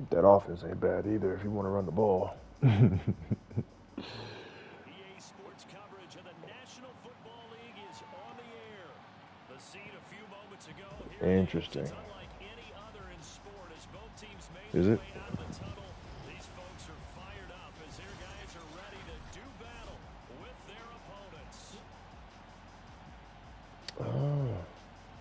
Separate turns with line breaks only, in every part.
That offense ain't bad either if you want to run the ball.
Sports coverage of the National Football League is on the air. The scene a few moments ago.
Interesting.
It's unlike any other in sport as both teams made
Is
their
it?
way out of the tunnel. These folks are fired up as their guys are ready to do battle with their opponents.
Oh,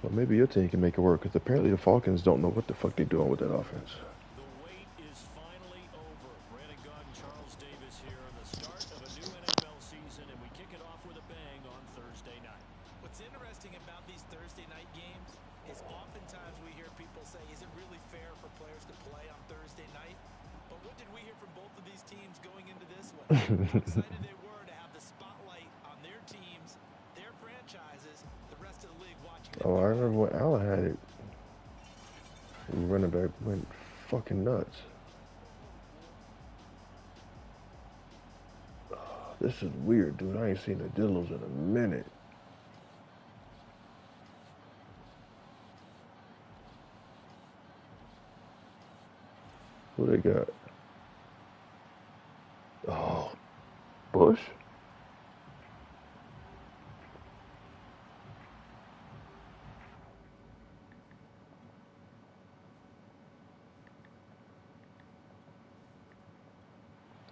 well, maybe your team can make it work because apparently the Falcons don't know what the fuck they're doing with that offense.
The wait is finally over. Brandon Gott and Charles Davis here on the start of a new NFL season, and we kick it off with a bang on Thursday night.
What's interesting about these Thursday night games is oftentimes we hear people say, is it really fair for players to play on Thursday night? But what did we hear from both of these teams going into this one? How excited they were to have the spotlight on their teams, their franchises, the rest of the league watching them.
Oh, I remember when Allen had it. The running back went fucking nuts. Oh, this is weird, dude. I ain't seen the Dillos in a minute. Who they got? Oh, Bush?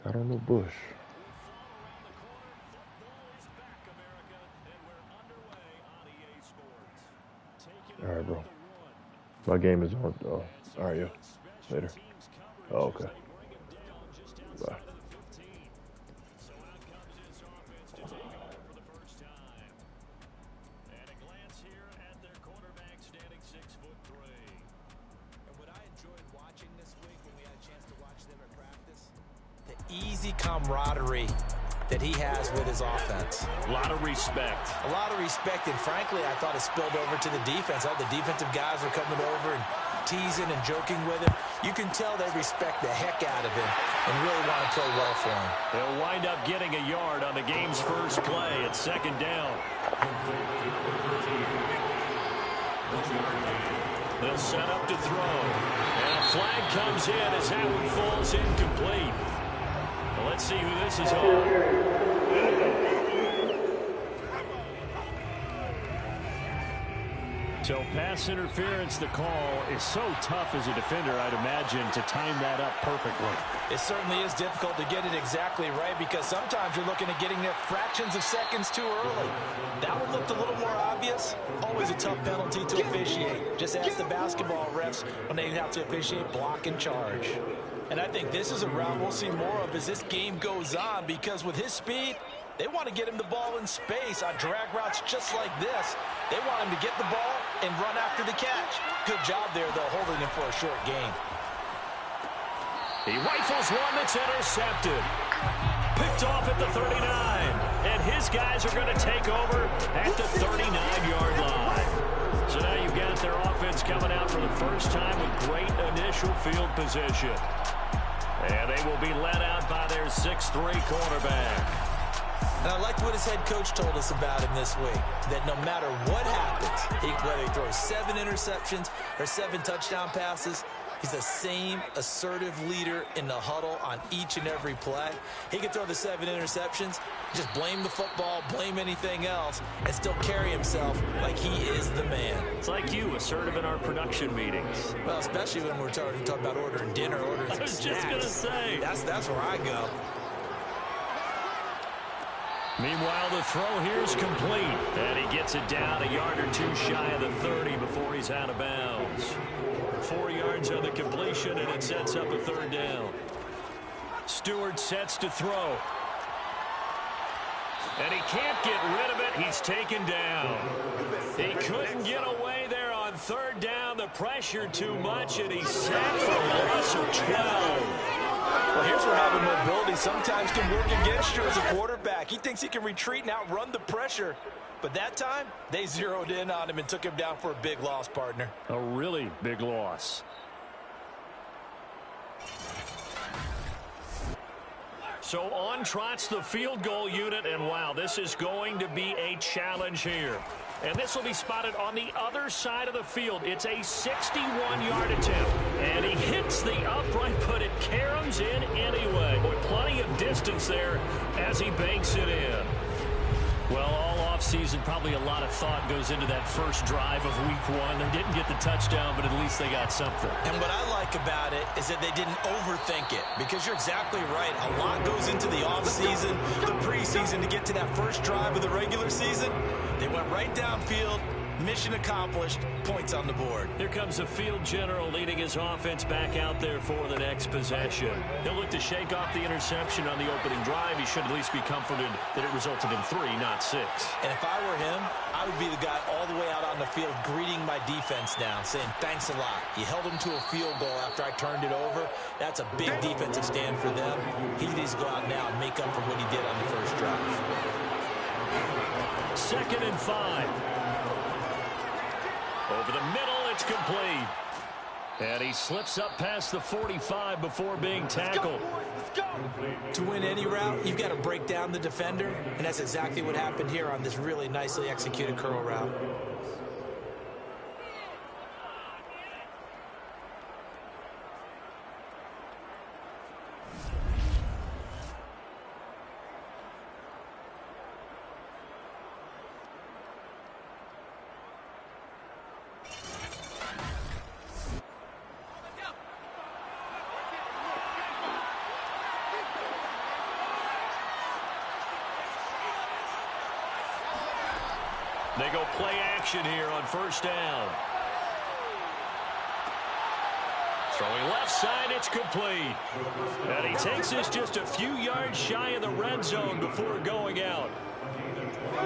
I don't know Bush. All right, bro. My game is on. Oh, all right, yo. Later. Oh, okay. Bye.
Easy camaraderie that he has with his offense.
A lot of respect.
A lot of respect, and frankly, I thought it spilled over to the defense. All the defensive guys were coming over and teasing and joking with him. You can tell they respect the heck out of him and really want to play well for him.
They'll wind up getting a yard on the game's first play at second down. They'll set up to throw. And a flag comes in as that one falls incomplete. Well, let's see who this is on. So pass interference, the call is so tough as a defender, I'd imagine, to time that up perfectly.
It certainly is difficult to get it exactly right because sometimes you're looking at getting it fractions of seconds too early. That one looked a little more obvious. Always a tough penalty to officiate. Just ask the basketball refs when they have to officiate block and charge. And I think this is a route we'll see more of as this game goes on because with his speed, they want to get him the ball in space on drag routes just like this. They want him to get the ball and run after the catch. Good job there, though, holding him for a short gain.
He rifles one that's intercepted. Picked off at the 39. And his guys are going to take over at the 39-yard line. So now you've got their offense coming out for the first time with great initial field position. And they will be led out by their 6'3 quarterback.
And I liked what his head coach told us about him this week, that no matter what happens, whether he throws 7 interceptions or 7 touchdown passes, he's the same assertive leader in the huddle on each and every play. He can throw the 7 interceptions, just blame the football, blame anything else, and still carry himself like he is the man.
It's like you, assertive in our production meetings.
Well, especially when we're talking about ordering dinner, ordering some snacks.
I was just going to say.
That's where I go.
Meanwhile, the throw here is complete. And he gets it down a yard or two shy of the 30 before he's out of bounds. 4 yards on the completion, and it sets up a third down. Stewart sets to throw. And he can't get rid of it. He's taken down. He couldn't get away there on third down. The pressure too much, and he's sacked for a loss of 12.
Well, here's where having mobility sometimes can work against you as a quarterback. He thinks he can retreat and outrun the pressure. But that time, they zeroed in on him and took him down for a big loss, partner.
A really big loss. So on trots the field goal unit, and wow, this is going to be a challenge here. And this will be spotted on the other side of the field. It's a 61-yard attempt. And he hits the upright, but it caroms in anyway. Boy, plenty of distance there as he banks it in. Well, all offseason, probably a lot of thought goes into that first drive of week one. They didn't get the touchdown, but at least they got something.
And what I like about it is that they didn't overthink it, because you're exactly right. A lot goes into the offseason, the preseason to get to that first drive of the regular season. They went right downfield. Mission accomplished. Points on the board.
Here comes the field general leading his offense back out there for the next possession. He'll look to shake off the interception on the opening drive. He should at least be comforted that it resulted in 3, not 6.
And if I were him, I would be the guy all the way out on the field greeting my defense now, saying thanks a lot. You held him to a field goal after I turned it over. That's a big defensive stand for them. He needs to go out now and make up for what he did on the first drive.
2nd and 5. Over the middle, it's complete. And he slips up past the 45 before being tackled.
Let's go. To win any route, you've got to break down the defender, and that's exactly what happened here on this really nicely executed curl route.
They go play action here on first down. Throwing left side, it's complete. And he takes this just a few yards shy of the red zone before going out.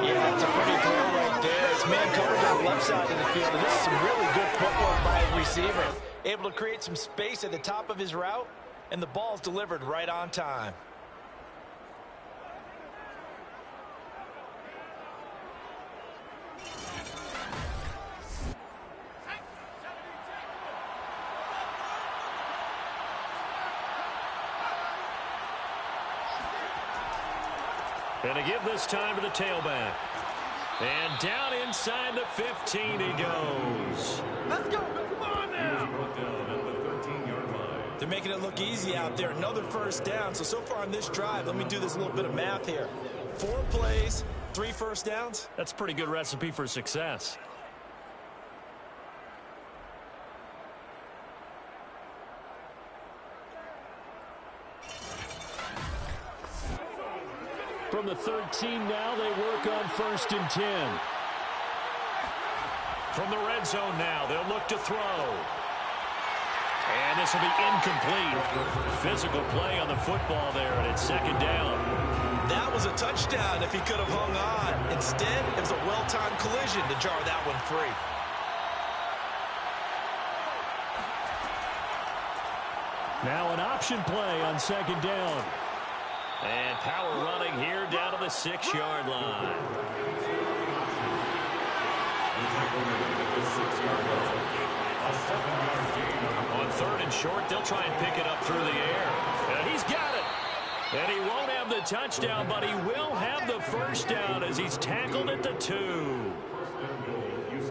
Yeah, it's a pretty throw right there. It's man coverage on the left side of the field, and this is some really good footwork by his receiver. Able to create some space at the top of his route, and the ball's delivered right on time.
And to give this time to the tailback. And down inside the 15 he goes.
Let's go. Come on now. They're making it look easy out there. Another first down. So far on this drive, let me do this little bit of math here. 4 plays, 3 first downs.
That's a pretty good recipe for success. From the 13 now, they work on 1st and 10. From the red zone now, they'll look to throw. And this will be incomplete. Physical play on the football there, and it's 2nd down.
That was a touchdown if he could have hung on. Instead, it was a well-timed collision to jar that one free.
Now an option play on 2nd down. And power running here down to the 6-yard line. On 3rd and short, they'll try and pick it up through the air. And he's got it. And he won't have the touchdown, but he will have the first down as he's tackled at the 2.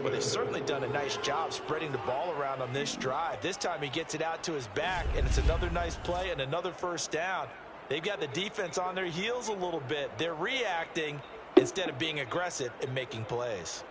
Well, they've certainly done a nice job spreading the ball around on this drive. This time he gets it out to his back, and it's another nice play and another first down. They've got the defense on their heels a little bit. They're reacting instead of being aggressive and making plays.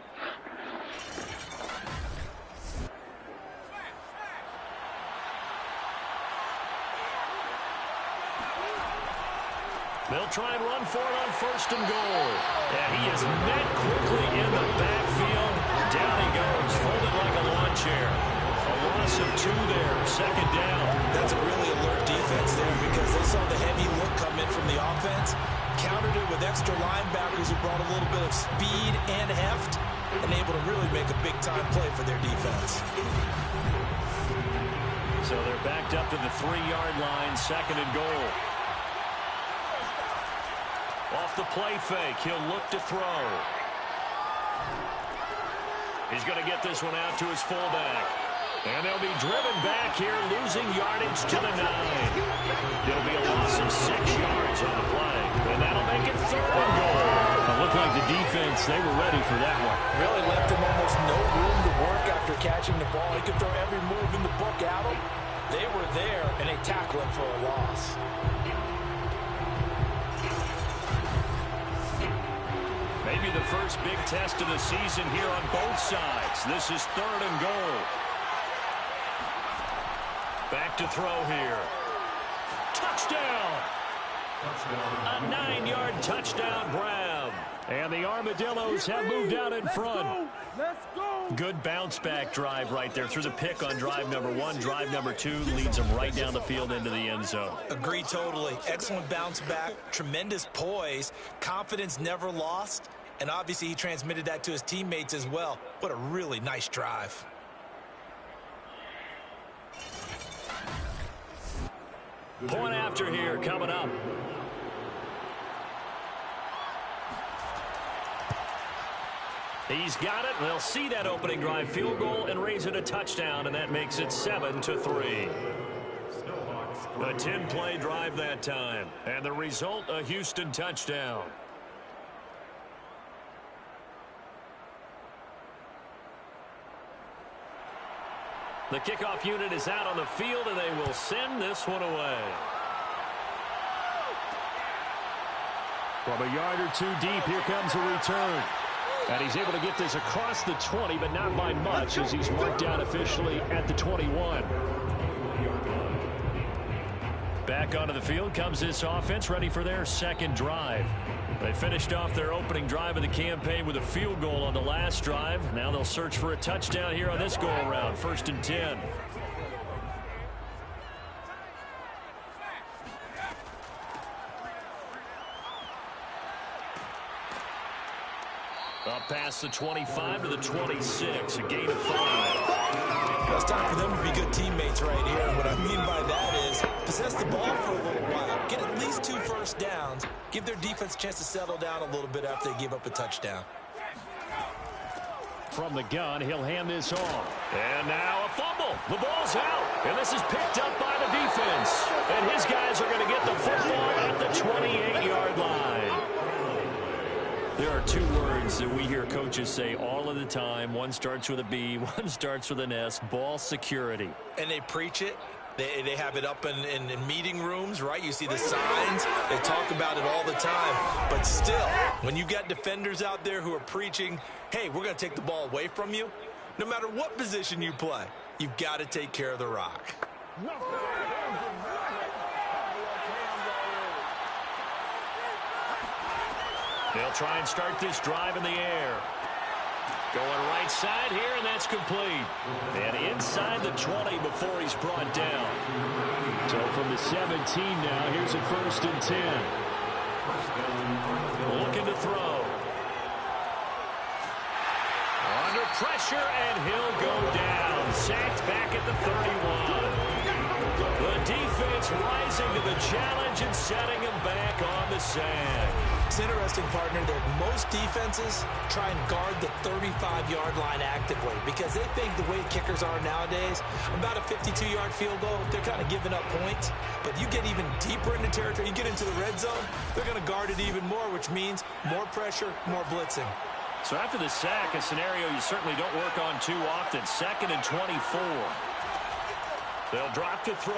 They'll try and run for it on 1st and goal. And he is met quickly in the backfield. Down he goes, folded like a lawn chair. A loss of 2 there, 2nd down. That's a really alert defense there because they saw the heavy look come in from the offense, countered it with extra linebackers who brought a little bit of speed and heft, and able to really make a big-time play for their defense. So they're backed up to the 3-yard line, 2nd and goal. Off the play fake, he'll look to throw. He's going to get this one out to his fullback. And they'll be driven back here, losing yardage to the 9. It'll be a loss of 6 yards on the play, and that'll make it 3rd and goal.
It looked like the defense, they were ready for that one.
Really left him almost no room to work after catching the ball. He could throw every move in the book at him. They were there, and they tackle him for a loss.
Maybe the first big test of the season here on both sides. This is 3rd and goal. Back to throw here. Touchdown! A 9-yard touchdown grab. And the Armadillos have moved out in front.
Let's go!
Good bounce-back drive right there through the pick on drive number 1. Drive number 2 leads them right down the field into the end zone.
Agree totally. Excellent bounce back, tremendous poise, confidence never lost, and obviously he transmitted that to his teammates as well. What a really nice drive.
Point after here coming up. He's got it. They'll see that opening drive field goal and raise it a touchdown, and that makes it 7-3. A 10-play drive that time, and the result, a Houston touchdown. The kickoff unit is out on the field, and they will send this one away.
From a yard or 2 deep, here comes a return. And he's able to get this across the 20, but not by much, as he's marked down officially at the 21.
Back onto the field comes this offense, ready for their second drive. They finished off their opening drive of the campaign with a field goal on the last drive. Now they'll search for a touchdown here on this go-around. 1st and 10. Up past the 25 to the 26, a gain of 5.
It's time for them to be good teammates right here. And what I mean by that is possess the ball for a little while. Get at least 2 first downs. Give their defense a chance to settle down a little bit after they give up a touchdown.
From the gun, he'll hand this off.
And now a fumble. The ball's out. And this is picked up by the defense. And his guys are going to get the football at the 28-yard line. There are 2 words that we hear coaches say all of the time. One starts with a B, one starts with an S. Ball security.
And they preach it. They have it up in meeting rooms, right? You see the signs. They talk about it all the time. But still, when you got defenders out there who are preaching, hey, we're going to take the ball away from you, no matter what position you play, you've got to take care of the rock.
They'll try and start this drive in the air. Going right side here, and that's complete. And inside the 20 before he's brought down.
So from the 17 now, here's a 1st and 10.
Looking to throw. Under pressure, and he'll go down. Sacked back at the 31. The defense rising to the challenge and setting him back on the sack.
It's interesting, partner, that most defenses try and guard the 35-yard line actively because they think the way kickers are nowadays, about a 52-yard field goal, they're kind of giving up points. But you get even deeper into territory, you get into the red zone, they're going to guard it even more, which means more pressure, more blitzing.
So after the sack, a scenario you certainly don't work on too often. 2nd and 24. They'll drop to throw.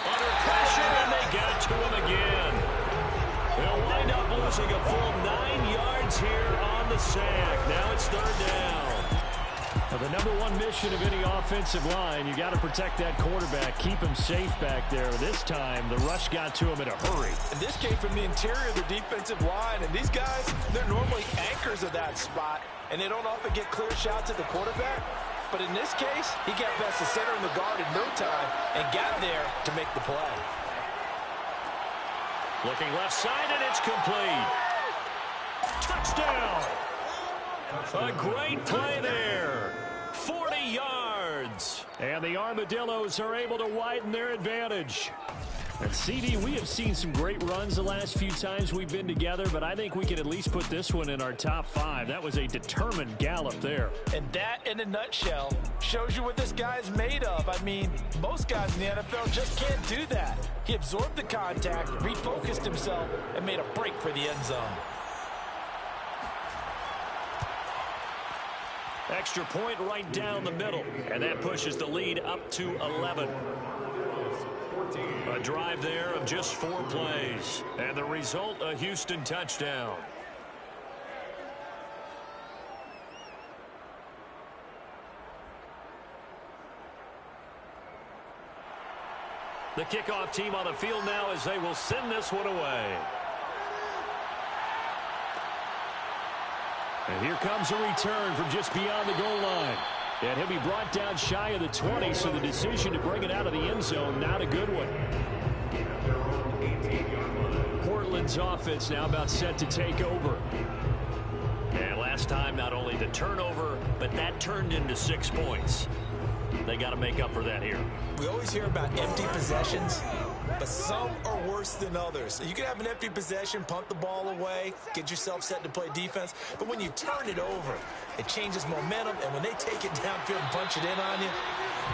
Under pressure, and they got to him again. They'll wind up losing a full 9 yards here on the sack. Now it's 3rd down.
Well, the #1 mission of any offensive line, you got to protect that quarterback, keep him safe back there. This time, the rush got to him in a hurry.
And this came from the interior of the defensive line, and these guys, they're normally anchors of that spot, and they don't often get clear shots at the quarterback. But in this case, he got past the center and the guard in no time and got there to make the play.
Looking left side, and it's complete. Touchdown! A great play there. 40 yards.
And the Armadillos are able to widen their advantage. And CD, we have seen some great runs the last few times we've been together, but I think we can at least put this one in our top 5. That was a determined gallop there.
And that, in a nutshell, shows you what this guy's made of. I mean, most guys in the NFL just can't do that. He absorbed the contact, refocused himself, and made a break for the end zone.
Extra point right down the middle, and that pushes the lead up to 11. A drive there of just 4 plays, and the result, a Houston touchdown. The kickoff team on the field now as they will send this one away. And here comes a return from just beyond the goal line. And he'll be brought down shy of the 20, so the decision to bring it out of the end zone, not a good one. Portland's offense now about set to take over. And last time, not only the turnover, but that turned into 6 points. They got to make up for that here.
We always hear about empty possessions, but some are worse than others. You can have an empty possession, punt the ball away, get yourself set to play defense, but when you turn it over, it changes momentum, and when they take it downfield and punch it in on you,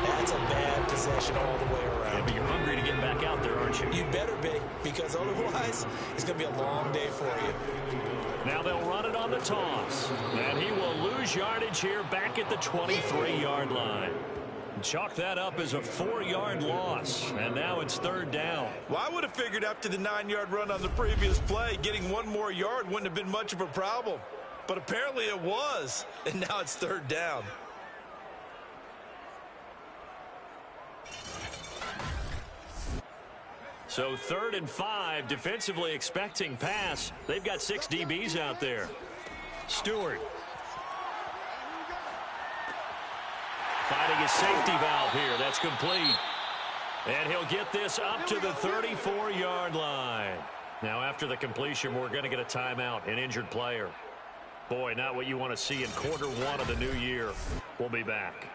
that's a bad possession all the way around.
Yeah, but you're hungry to get back out there, aren't you?
You better be, because otherwise, it's going to be a long day for you.
Now they'll run it on the toss, and he will lose yardage here back at the 23-yard line. Chalk that up as a 4-yard loss, and now it's 3rd down.
Well, I would have figured after the 9-yard run on the previous play, getting 1 more yard wouldn't have been much of a problem. But apparently it was, and now it's 3rd down.
So 3rd and 5, defensively expecting pass. They've got 6 DBs out there. Stewart. Finding his safety valve here. That's complete. And he'll get this up to the 34-yard line. Now, after the completion, we're going to get a timeout, an injured player. Boy, not what you want to see in quarter 1 of the new year. We'll be back.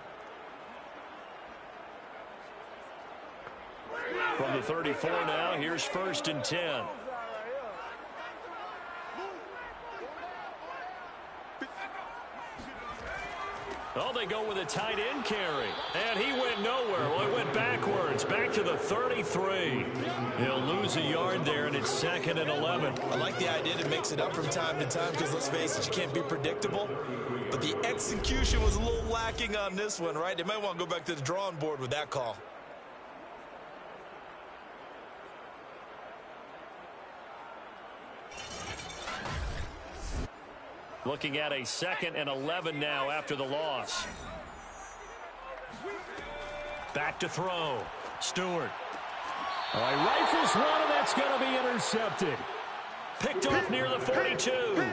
From the 34 now, here's 1st and 10. Oh, they go with a tight end carry. And he went nowhere. Well, he went backwards, back to the 33. He'll lose a yard there, and it's 2nd and 11.
I like the idea to mix it up from time to time because, let's face it, you can't be predictable. But the execution was a little lacking on this one, right? They might want to go back to the drawing board with that call.
Looking at a 2nd and 11 now after the loss. Back to throw. Stewart. All right, rifles one, and that's going to be intercepted. Picked off near the 42.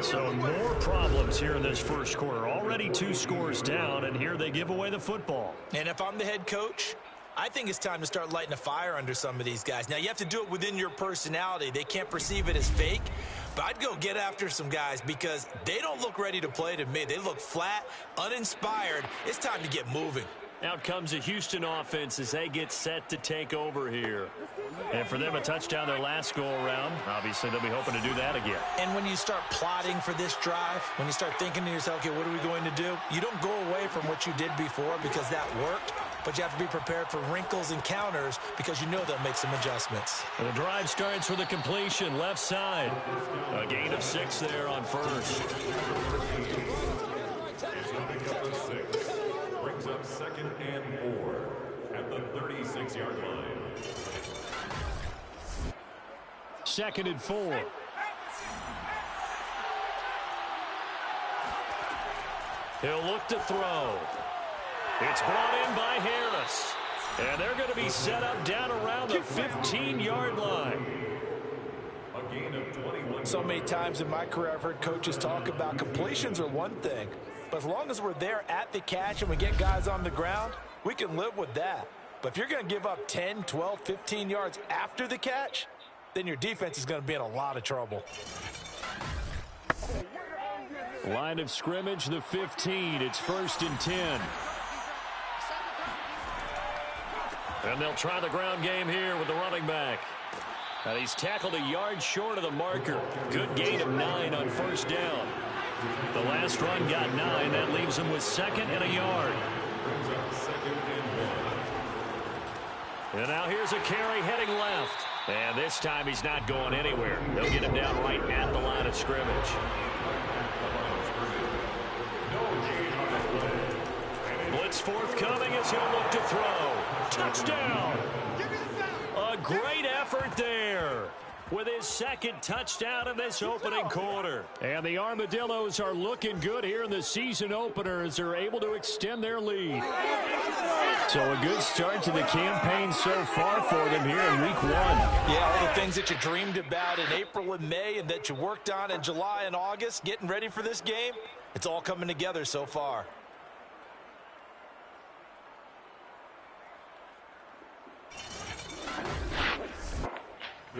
So more problems here in this first quarter. Already 2 scores down, and here they give away the football.
And if I'm the head coach, I think it's time to start lighting a fire under some of these guys. Now, you have to do it within your personality. They can't perceive it as fake. But I'd go get after some guys because they don't look ready to play to me. They look flat, uninspired. It's time to get moving.
Out comes the Houston offense as they get set to take over here. And for them, a touchdown their last go-around. Obviously, they'll be hoping to do that again.
And when you start plotting for this drive, when you start thinking to yourself, okay, what are we going to do? You don't go away from what you did before because that worked. But you have to be prepared for wrinkles and counters because you know they'll make some adjustments.
And the drive starts with a completion left side. A gain of 6 there on 1st.
Brings up 2nd and 4 at the 36-yard line.
2nd and 4. He'll look to throw. It's brought in by Harris. And they're going to be set up down around the 15-yard line.
A gain of 21.
So many times in my career I've heard coaches talk about completions are one thing. But as long as we're there at the catch and we get guys on the ground, we can live with that. But if you're going to give up 10, 12, 15 yards after the catch, then your defense is going to be in a lot of trouble.
Line of scrimmage, the 15. It's 1st and 10. And they'll try the ground game here with the running back. And he's tackled a yard short of the marker. Good gain of 9 on first down. The last run got 9. That leaves him with 2nd and a yard. And now here's a carry heading left. And this time he's not going anywhere. They'll get him down right at the line of scrimmage. Blitz forthcoming as he'll look to throw. Touchdown! A great effort there with his 2nd touchdown in this opening quarter. And the Armadillos are looking good here in the season opener as they're able to extend their lead. So a good start to the campaign so far for them here in week 1.
Yeah, all the things that you dreamed about in April and May and that you worked on in July and August, getting ready for this game, it's all coming together so far.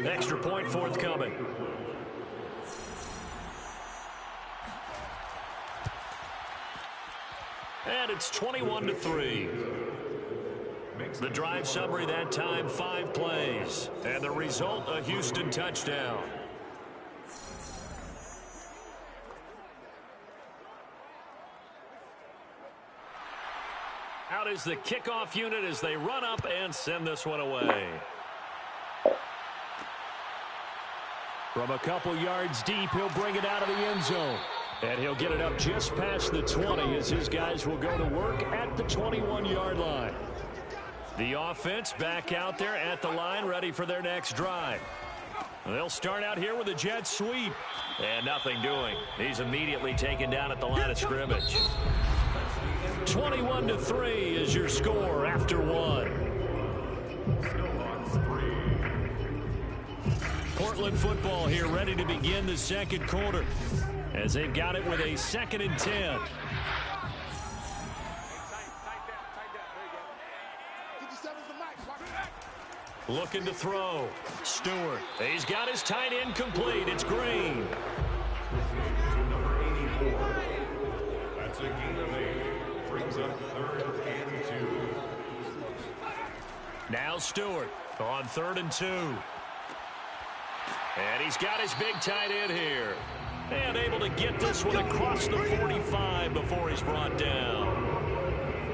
Extra point forthcoming. And it's 21-3. The drive summary that time, 5 plays. And the result, a Houston touchdown. Out is the kickoff unit as they run up and send this one away. From a couple yards deep, he'll bring it out of the end zone. And he'll get it up just past the 20 as his guys will go to work at the 21-yard line. The offense back out there at the line, ready for their next drive. They'll start out here with a jet sweep. And nothing doing. He's immediately taken down at the line of scrimmage. 21-3 is your score after 1. Portland football here ready to begin the second quarter as they've got it with a 2nd and 10. Looking to throw. Stewart. He's got his tight end complete. It's Green.
That's a gain of 8. Brings up 3rd and 2.
Now Stewart on 3rd and 2. And he's got his big tight end here. And able to get this one across the 45 before he's brought down.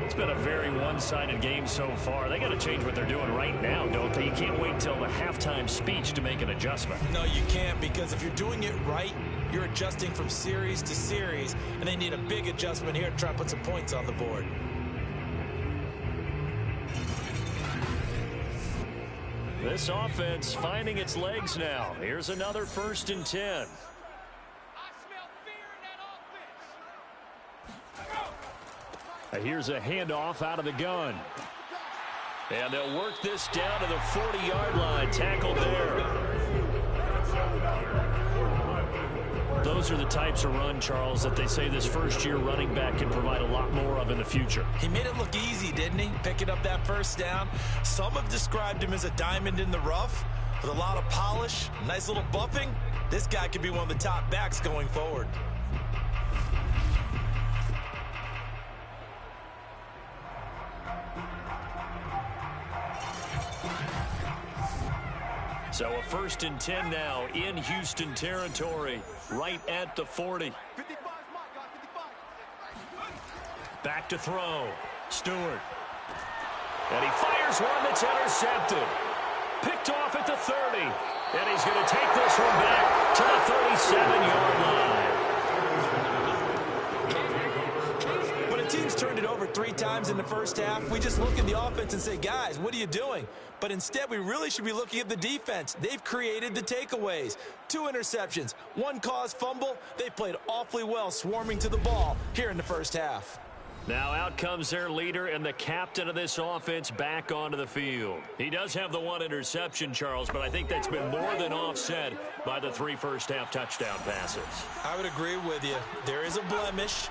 It's been a very one-sided game so far. They got to change what they're doing right now, don't they? You can't wait until the halftime speech to make an adjustment.
No, you can't, because if you're doing it right, you're adjusting from series to series, and they need a big adjustment here to try to put some points on the board.
This offense finding its legs now. Here's another 1st and 10. Here's a handoff out of the gun. And they'll work this down to the 40-yard line. Tackled there. Those are the types of run, Charles, that they say this first-year running back can provide a lot more of in the future.
He made it look easy, didn't he? Picking up that first down. Some have described him as a diamond in the rough with a lot of polish, nice little buffing. This guy could be one of the top backs going forward.
So a 1st and 10 now in Houston territory, right at the 40. Back to throw. Stewart. And he fires one that's intercepted. Picked off at the 30. And he's going to take this one back to the 37-yard line.
When a team's turned it over 3 times in the first half, we just look at the offense and say, guys, what are you doing? But instead, we really should be looking at the defense. They've created the takeaways. 2 interceptions, 1 caused fumble. They played awfully well swarming to the ball here in the first half.
Now out comes their leader and the captain of this offense back onto the field. He does have the 1 interception, Charles, but I think that's been more than offset by the 3 first-half touchdown passes.
I would agree with you. There is a blemish,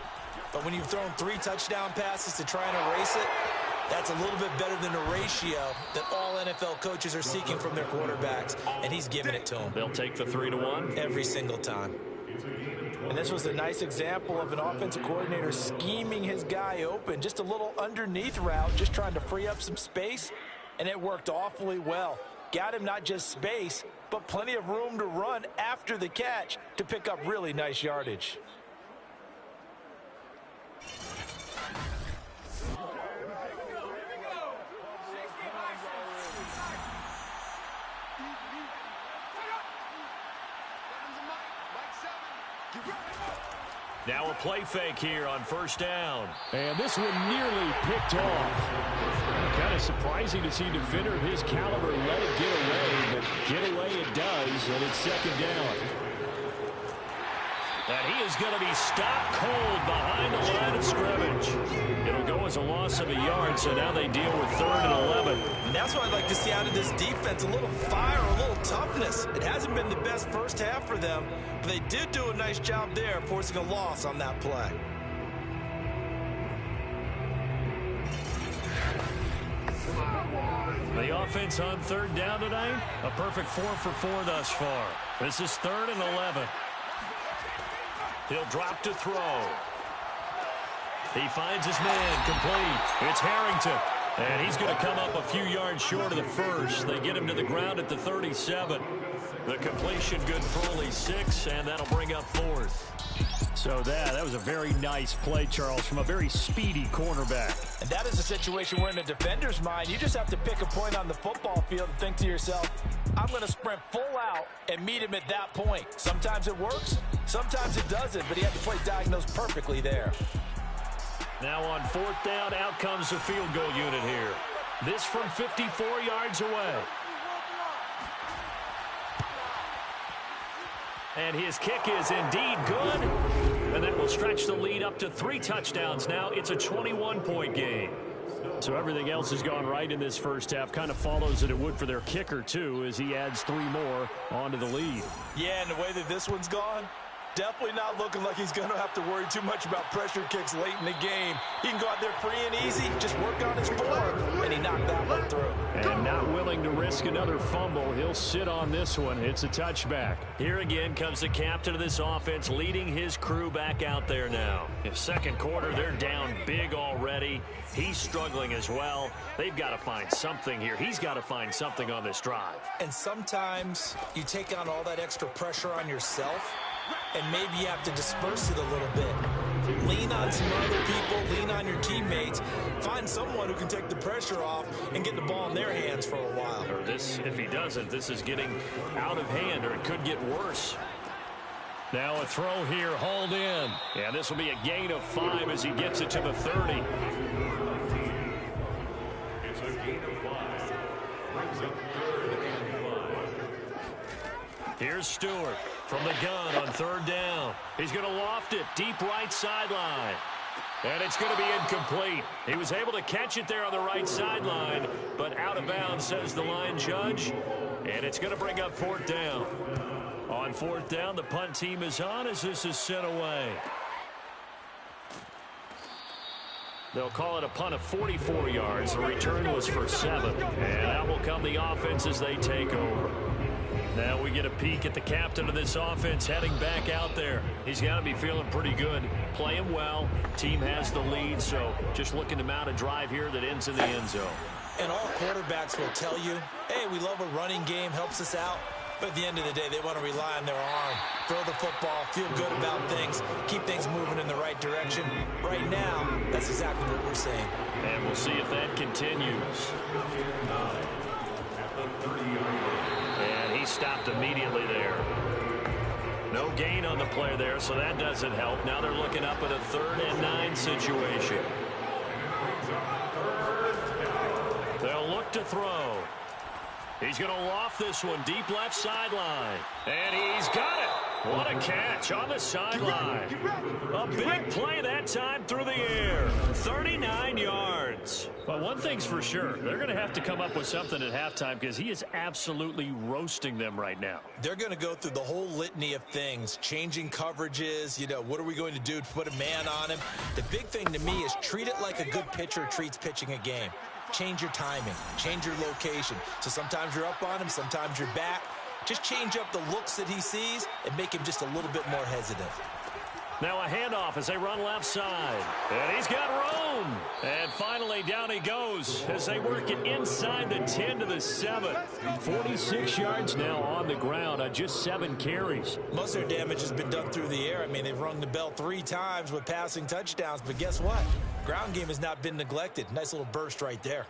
but when you've thrown 3 touchdown passes to try and erase it, that's a little bit better than a ratio that all NFL coaches are seeking from their quarterbacks, and he's giving it to them.
They'll take the 3-1
every single time. And this was a nice example of an offensive coordinator scheming his guy open. Just a little underneath route, just trying to free up some space, and it worked awfully well. Got him not just space, but plenty of room to run after the catch to pick up really nice yardage.
Now a play fake here on first down.
And this one nearly picked off. Kind of surprising to see a defender of his caliber let it get away, but get away it does, and it's second down.
And he is going to be stopped cold behind the line of scrimmage. It'll go as a loss of a yard, so now they deal with 3rd and 11.
And that's what I'd like to see out of this defense, a little fire, a little toughness. It hasn't been the best first half for them, but they did do a nice job there, forcing a loss on that play.
The offense on 3rd down tonight, a perfect 4 for 4 thus far. This is 3rd and 11. He'll drop to throw. He finds his man, complete. It's Harrington. And he's going to come up a few yards short of the first. They get him to the ground at the 37. The completion good for only 6, and that'll bring up 4th.
So that was a very nice play, Charles, from a very speedy cornerback.
And that is a situation where in a defender's mind, you just have to pick a point on the football field and think to yourself, I'm going to sprint full out and meet him at that point. Sometimes it works, sometimes it doesn't, but he had to play diagnose perfectly there.
Now on 4th down, out comes the field goal unit here. This from 54 yards away. And his kick is indeed good. And that will stretch the lead up to 3 touchdowns now. It's a 21-point game.
So everything else has gone right in this first half. Kind of follows that it would for their kicker, too, as he adds 3 more onto the lead.
Yeah, and the way that this one's gone, definitely not looking like he's going to have to worry too much about pressure kicks late in the game. He can go out there free and easy, just work on his form, and he knocked that one through.
And not willing to risk another fumble, he'll sit on this one. It's a touchback.
Here again comes the captain of this offense leading his crew back out there now. In second quarter, they're down big already. He's struggling as well. They've got to find something here. He's got to find something on this drive.
And sometimes you take on all that extra pressure on yourself, and maybe you have to disperse it a little bit. Lean on some other people, lean on your teammates, find someone who can take the pressure off and get the ball in their hands for a while.
Or this, if he doesn't, this is getting out of hand, or it could get worse.
Now a throw here, hauled in.
Yeah, this will be a gain of 5 as he gets it to the 30.
It's a gain of 5. Brings up 3rd and 5.
Here's Stewart from the gun on 3rd down. He's going to loft it deep right sideline. And it's going to be incomplete. He was able to catch it there on the right sideline, but out of bounds, says the line judge. And it's going to bring up 4th down. On 4th down, the punt team is on as this is sent away. They'll call it a punt of 44 yards. The return was for 7. And out will come the offense as they take over. Now we get a peek at the captain of this offense heading back out there. He's got to be feeling pretty good, playing well. Team has the lead, so just looking to mount a drive here that ends in the end zone.
And all quarterbacks will tell you, hey, we love a running game, helps us out. But at the end of the day, they want to rely on their arm, throw the football, feel good about things, keep things moving in the right direction. Right now, that's exactly what we're saying.
And we'll see if that continues. And he stopped immediately there. No gain on the play there, so that doesn't help. Now they're looking up at a 3rd and 9 situation. They'll look to throw. He's going to loft this one deep left sideline. And he's got it. What a catch on the sideline. A big play that time through the air. 39 yards.
But one thing's for sure. They're going to have to come up with something at halftime because he is absolutely roasting them right now.
They're going to go through the whole litany of things, changing coverages, what are we going to do to put a man on him? The big thing to me is treat it like a good pitcher treats pitching a game. Change your timing, change your location. So sometimes you're up on him, sometimes you're back. Just change up the looks that he sees and make him just a little bit more hesitant.
Now a handoff as they run left side. And he's got room. And finally
play. Down he goes as they work it inside the 10 to the 7. 46 yards now on the ground on just 7 carries.
Most of their damage has been done through the air. I mean, they've rung the bell 3 times with passing touchdowns, but guess what? Ground game has not been neglected. Nice little burst right there.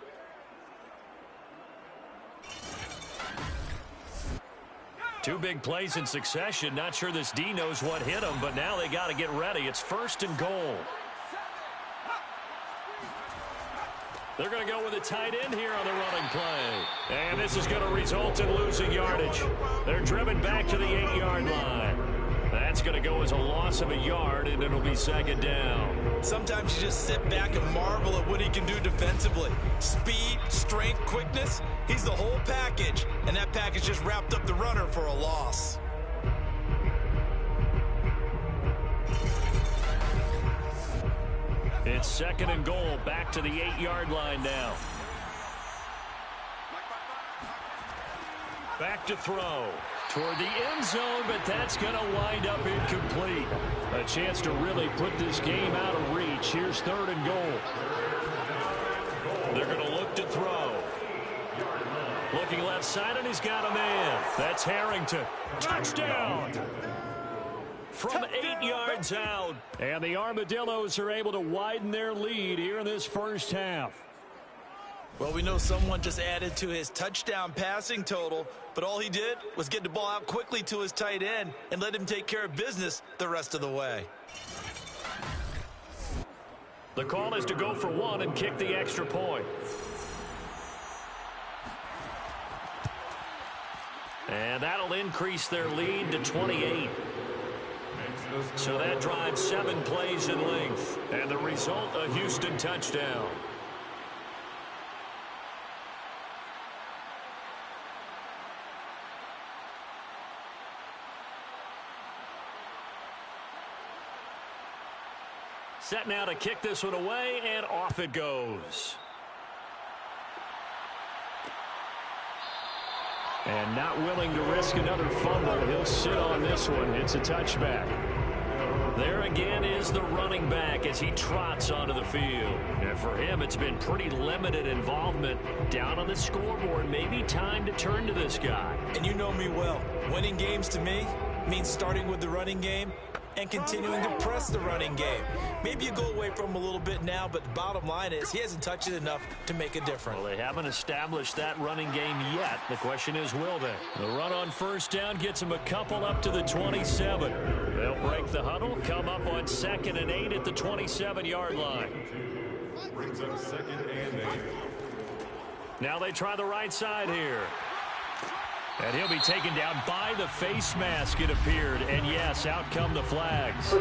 Two big plays in succession. Not sure this D knows what hit him, but now they got to get ready. It's 1st and goal. They're going to go with a tight end here on the running play. And this is going to result in losing yardage. They're driven back to the 8-yard line. That's going to go as a loss of a yard, and it'll be 2nd down.
Sometimes you just sit back and marvel at what he can do defensively. Speed, strength, quickness, he's the whole package. And that package just wrapped up the runner for a loss.
It's 2nd and goal, back to the 8-yard line now. Back to throw toward the end zone, but that's going to wind up incomplete. A chance to really put this game out of reach. Here's 3rd and goal. They're going to look to throw. Looking left side, and he's got a man. That's Harrington. Touchdown! From 8 yards out. And the Armadillos are able to widen their lead here in this first half.
Well, we know someone just added to his touchdown passing total, but all he did was get the ball out quickly to his tight end and let him take care of business the rest of the way.
The call is to go for 1 and kick the extra point. And that'll increase their lead to 28. So that drives 7 plays in length. And the result, a Houston touchdown. Set now to kick this one away, and off it goes. And not willing to risk another fumble. He'll sit on this one. It's a touchback. There again is the running back as he trots onto the field. And for him, it's been pretty limited involvement down on the scoreboard. Maybe time to turn to this guy.
And you know me well. Winning games to me means starting with the running game and continuing to press the running game. Maybe you go away from him a little bit now, but the bottom line is he hasn't touched it enough to make a difference.
Well, they haven't established that running game yet. The question is, will they? The run on 1st down gets him a couple up to the 27. They'll break the huddle, come up on 2nd and 8 at the 27-yard line.
Brings up 2nd and 8.
Now they try the right side here. And he'll be taken down by the face mask, it appeared. And yes, out come the flags.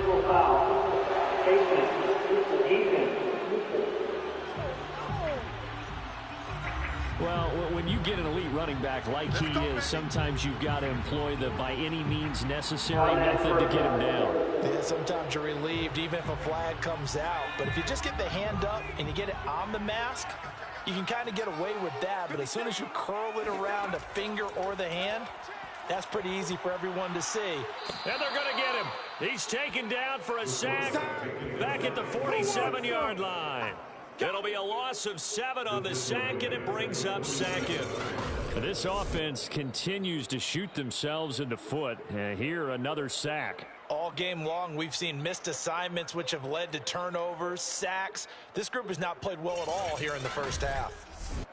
Well, when you get an elite running back like he is, sometimes you've got to employ the by any means necessary method to get him down.
Yeah, sometimes you're relieved even if a flag comes out. But if you just get the hand up and you get it on the mask, you can kind of get away with that, but as soon as you curl it around a finger or the hand, that's pretty easy for everyone to see.
And they're going to get him. He's taken down for a sack back at the 47-yard line. It'll be a loss of 7 on the sack, and it brings up 2nd. This offense continues to shoot themselves in the foot. And here, another sack.
All game long, we've seen missed assignments which have led to turnovers, sacks. This group has not played well at all here in the first half.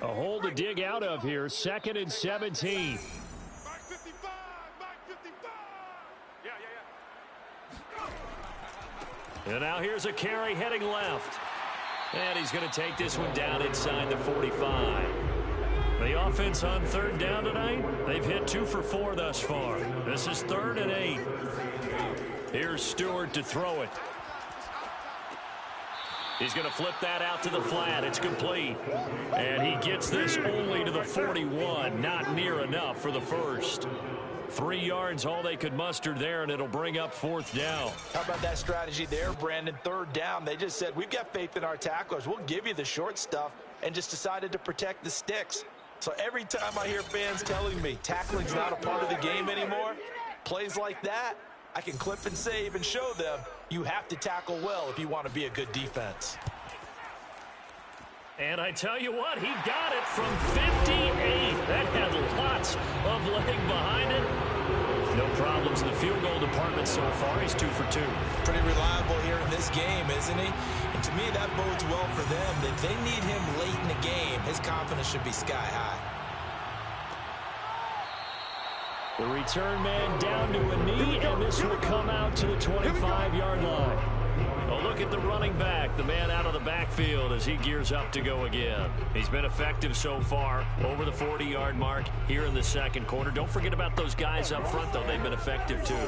A hole to dig out of here, 2nd and 17. And now here's a carry heading left. And he's going to take this one down inside the 45. The offense on 3rd down tonight, they've hit 2 for 4 thus far. This is 3rd and 8. Here's Stewart to throw it. He's going to flip that out to the flat. It's complete. And he gets this only to the 41. Not near enough for the first. 3 yards, all they could muster there, and it'll bring up 4th down.
How about that strategy there, Brandon? 3rd down, they just said, we've got faith in our tacklers. We'll give you the short stuff, and just decided to protect the sticks. So every time I hear fans telling me tackling's not a part of the game anymore, plays like that, I can clip and save and show them you have to tackle well if you want to be a good defense.
And I tell you what, he got it from 58. That had lots of leg behind it. No problems in the field goal department so far. He's 2 for 2.
Pretty reliable here in this game, isn't he? And to me, that bodes well for them. That they need him late in the game. His confidence should be sky high.
The return man down to a knee, and this will come out to the 25-yard line. Oh, look at the running back, the man out of the backfield as he gears up to go again. He's been effective so far, over the 40-yard mark here in the second quarter. Don't forget about those guys up front, though. They've been effective, too.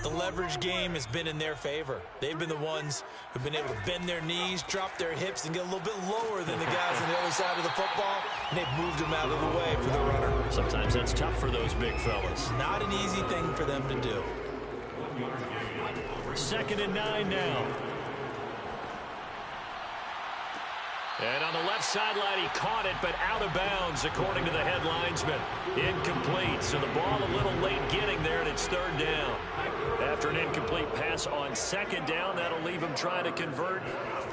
The leverage game has been in their favor. They've been the ones who've been able to bend their knees, drop their hips, and get a little bit lower than the guys on the other side of the football, and they've moved them out of the way for the runner.
Sometimes that's tough for those big fellas.
Not an easy thing for them to do.
2nd and 9 now. And on the left sideline, he caught it, but out of bounds, according to the head linesman. Incomplete, so the ball a little late getting there, and it's 3rd down. After an incomplete pass on 2nd down, that'll leave him trying to convert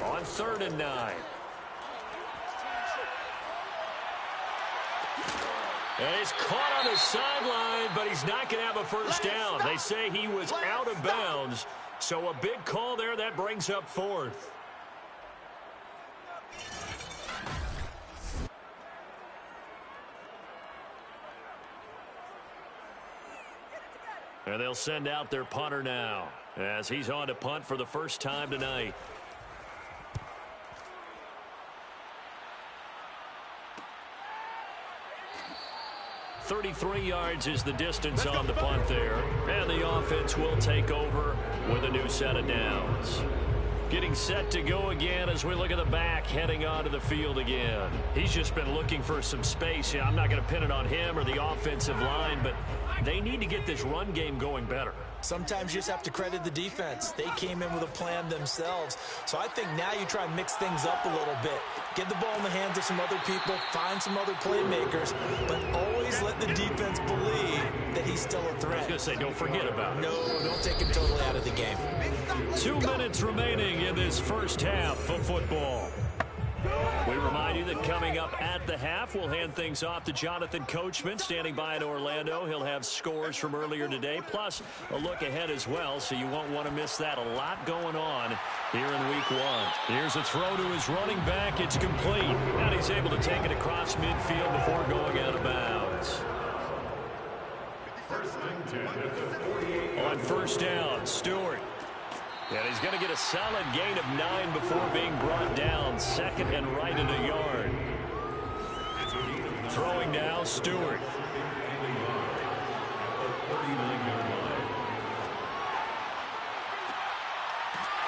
on 3rd and 9. And he's caught on the sideline, but he's not going to have a first down. They say he was out of bounds, so a big call there. That brings up 4th. And they'll send out their punter now as he's on to punt for the first time tonight. .33 yards is the distance on the punt there. And the offense will take over with a new set of downs. Getting set to go again as we look at the back heading onto the field again. He's just been looking for some space. I'm not going to pin it on him or the offensive line, but they need to get this run game going better.
Sometimes you just have to credit the defense. They came in with a plan themselves. So I think now you try and mix things up a little bit. Get the ball in the hands of some other people, find some other playmakers, but always let the defense believe that he's still a threat.
I was going to say, don't forget about it.
No, don't take him totally out of the game.
2 minutes remaining in this first half of football. We remind you that coming up at the half, we'll hand things off to Jonathan Coachman, standing by in Orlando. He'll have scores from earlier today, plus a look ahead as well, so you won't want to miss that. A lot going on here in week 1. Here's a throw to his running back. It's complete, and he's able to take it across midfield before going out of bounds. On first down, Stewart. And he's going to get a solid gain of 9 before being brought down. 2nd and right at a yard. Throwing now, Stewart.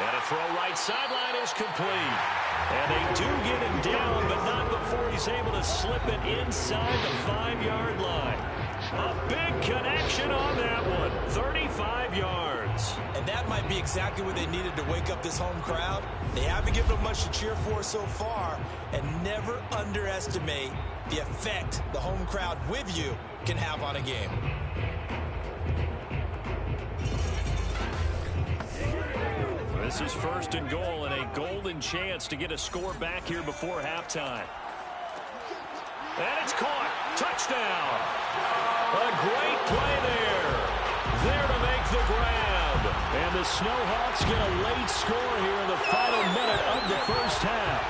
And a throw right sideline is complete. And they do get him down, but not before he's able to slip it inside the 5-yard line. A big connection on that one. 35 yards.
And that might be exactly what they needed to wake up this home crowd. They haven't given them much to cheer for so far. And never underestimate the effect the home crowd with you can have on a game.
This is 1st and goal and a golden chance to get a score back here before halftime. And it's caught. Touchdown. A great play there. There to make the grab. And the Snowhawks get a late score here in the final minute of the first half.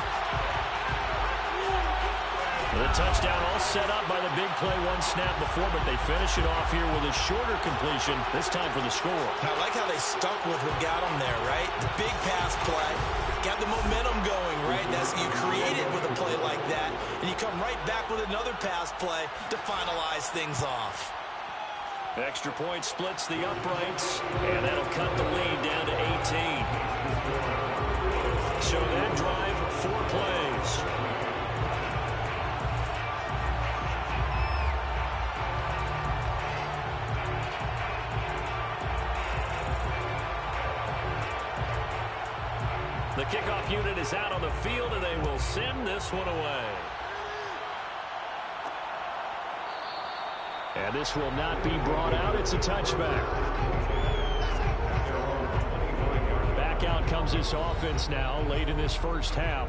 The touchdown all set up by the big play 1 snap before, but they finish it off here with a shorter completion, this time for the score.
I like how they stuck with what got them there, right? The big pass play, got the momentum going, right? That's you create it with a play like that, and you come right back with another pass play to finalize things off.
Extra point splits the uprights, and that'll cut the lead down to 18. So that drive, 4 plays. The kickoff unit is out on the field, and they will send this one away. And this will not be brought out. It's a touchback. Back out comes this offense now late in this first half.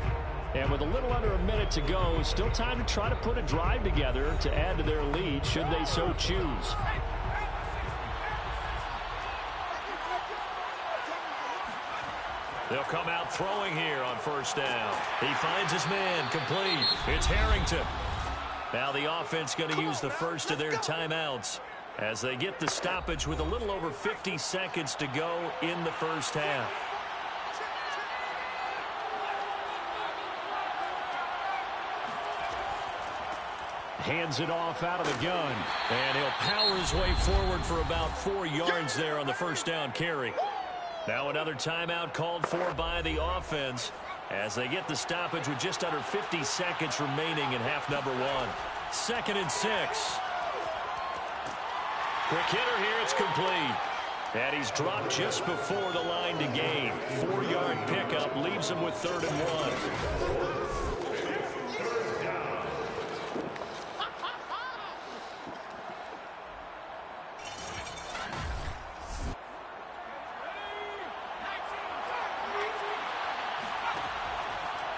And with a little under a minute to go, still time to try to put a drive together to add to their lead should they so choose.
They'll come out throwing here on first down. He finds his man, complete. It's Harrington. Now the offense going to use the first of their timeouts as they get the stoppage with a little over 50 seconds to go in the first half.
Hands it off out of the gun.
And he'll power his way forward for about 4 yards there on the first down carry. Now another timeout called for by the offense as they get the stoppage with just under 50 seconds remaining in half number 1. 2nd and 6. Quick hitter here, it's complete. And he's dropped just before the line to gain. 4-yard pickup leaves him with 3rd and 1.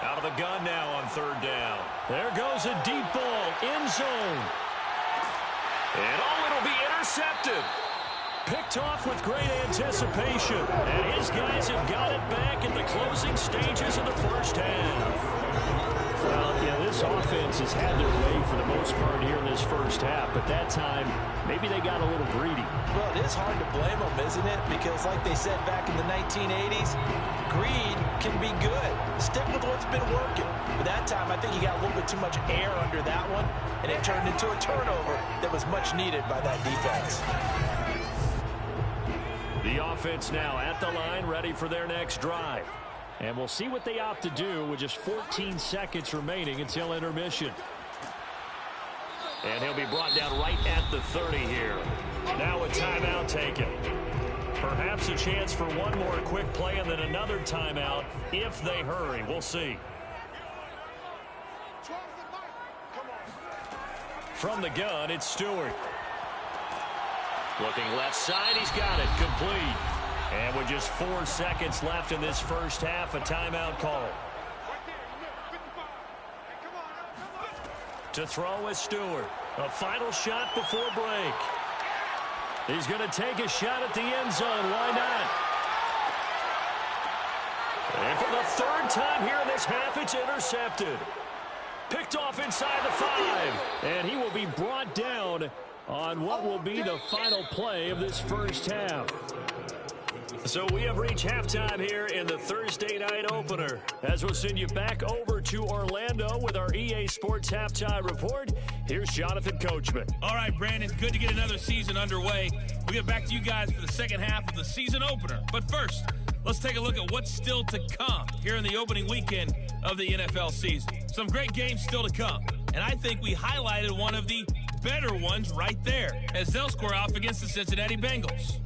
Out of the gun now on 3rd down.
There goes a deep ball, end zone.
And it'll be intercepted.
Picked off with great anticipation.
And his guys have got it back in the closing stages of the first half.
Well, yeah, this offense has had their way for the most part here in this first half. But that time, maybe they got a little greedy.
Well, it is hard to blame them, isn't it? Because like they said back in the 1980s, greed can be good. Stick with what's been working. But that time, I think he got a little bit too much air under that one, and it turned into a turnover that was much needed by that defense.
The offense now at the line, ready for their next drive. And we'll see what they opt to do with just 14 seconds remaining until intermission.
And he'll be brought down right at the 30 here. Now a timeout taken. Perhaps a chance for one more quick play and then another timeout if they hurry. We'll see. From the gun, it's Stewart. Looking left side, he's got it. Complete. And with just 4 seconds left in this first half, a timeout call. To throw is Stewart. A final shot before break. He's going to take a shot at the end zone. Why not? And for the 3rd time here in this half, it's intercepted. Picked off inside the 5.
And he will be brought down on what will be the final play of this first half.
So we have reached halftime here in the Thursday night opener. As we'll send you back over to Orlando with our EA Sports Halftime Report, here's Jonathan Coachman.
All right, Brandon, good to get another season underway. We'll get back to you guys for the second half of the season opener. But first, let's take a look at what's still to come here in the opening weekend of the NFL season. Some great games still to come. And I think we highlighted one of the better ones right there as they'll square off against the Cincinnati Bengals.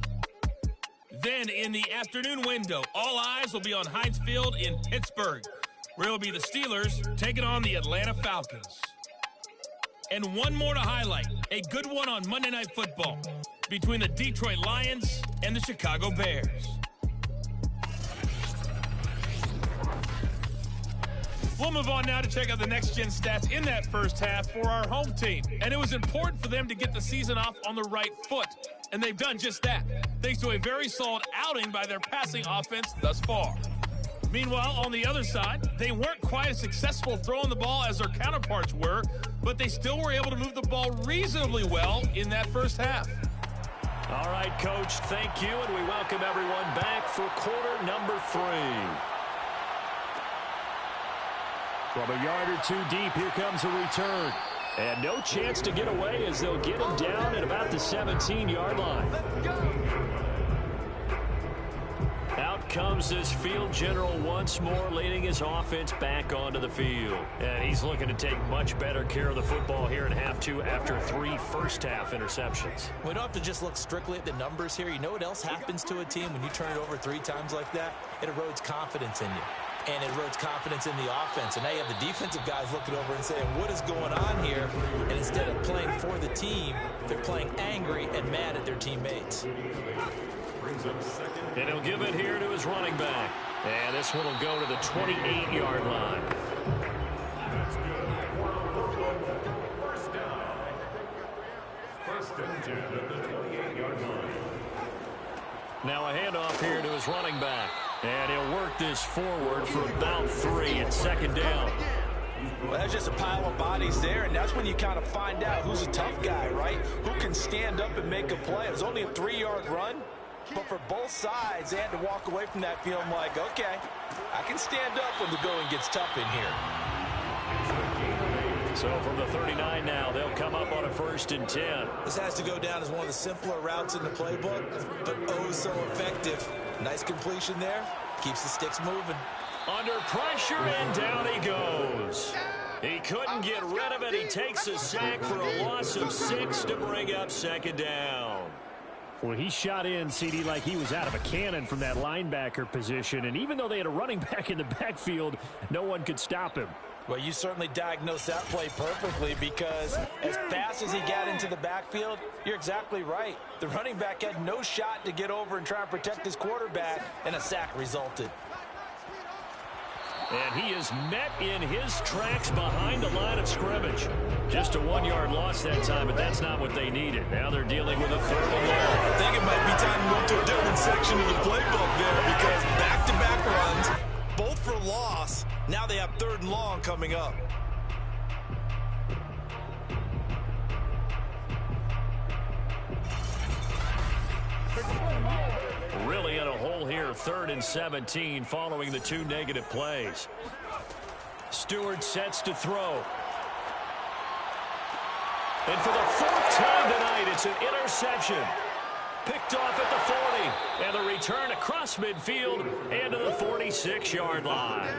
Then, in the afternoon window, all eyes will be on Heinz Field in Pittsburgh, where it'll be the Steelers taking on the Atlanta Falcons. And one more to highlight, a good one on Monday Night Football between the Detroit Lions and the Chicago Bears. We'll move on now to check out the next-gen stats in that first half for our home team. And it was important for them to get the season off on the right foot. And they've done just that, thanks to a very solid outing by their passing offense thus far. Meanwhile, on the other side, they weren't quite as successful throwing the ball as their counterparts were, but they still were able to move the ball reasonably well in that first half.
All right, Coach, thank you, and we welcome everyone back for quarter number 3.
From a yard or 2 deep, here comes a return. And no chance to get away as they'll get him down at about the 17-yard line. Out comes this field general once more, leading his offense back onto the field.
And he's looking to take much better care of the football here in half 2 after 3 first-half interceptions.
We don't have to just look strictly at the numbers here. You know what else happens to a team when you turn it over 3 times like that? It erodes confidence in you. And it erodes confidence in the offense. And now you have the defensive guys looking over and saying, what is going on here? And instead of playing for the team, they're playing angry and mad at their teammates.
And he'll give it here to his running back. And this one will go to the 28-yard line. this forward for about 3 and second down.
Well, that's just a pile of bodies there, and that's when you kind of find out who's a tough guy, right? Who can stand up and make a play. It was only a 3-yard run, but for both sides, they had to walk away from that feeling like, okay, I can stand up when the going gets tough in here.
So from the 39 now, they'll come up on a 1st and 10.
This has to go down as one of the simpler routes in the playbook, but oh so effective. Nice completion there. Keeps the sticks moving.
Under pressure, and down he goes. He couldn't get rid of it. He takes a sack for a loss of 6 to bring up second down.
Well, he shot in, CD, like he was out of a cannon from that linebacker position. And even though they had a running back in the backfield, no one could stop him.
Well, you certainly diagnosed that play perfectly, because as fast as he got into the backfield, you're exactly right. The running back had no shot to get over and try and protect his quarterback, and a sack resulted.
And he is met in his tracks behind the line of scrimmage. Just a 1-yard loss that time, but that's not what they needed. Now they're dealing with a 3rd and long.
I think it might be time to move to a different section of the playbook there, because back-to-back runs, both for loss. Now they have 3rd and long coming up.
Really in a hole here, 3rd and 17 following the 2 negative plays. Stewart sets to throw. And for the 4th time tonight, it's an interception. Picked off at the 40. And the return across midfield and to the 46-yard line.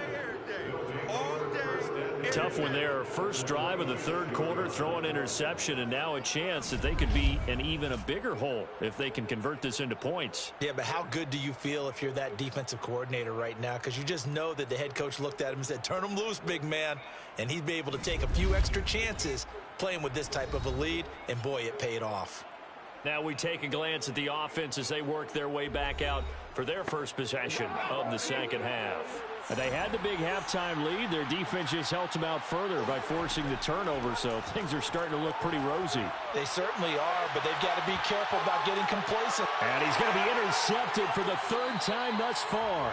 Tough one there. First drive of the 3rd quarter, throw an interception, and now a chance that they could be in even a bigger hole if they can convert this into points.
Yeah, but how good do you feel if you're that defensive coordinator right now? Because you just know that the head coach looked at him and said, turn him loose, big man. And he'd be able to take a few extra chances playing with this type of a lead, and boy, it paid off.
Now we take a glance at the offense as they work their way back out for their first possession of the second half.
And they had the big halftime lead. Their defense just helped them out further by forcing the turnover, so things are starting to look pretty rosy.
They certainly are, but they've got to be careful about getting complacent.
And he's going to be intercepted for the 3rd time thus far.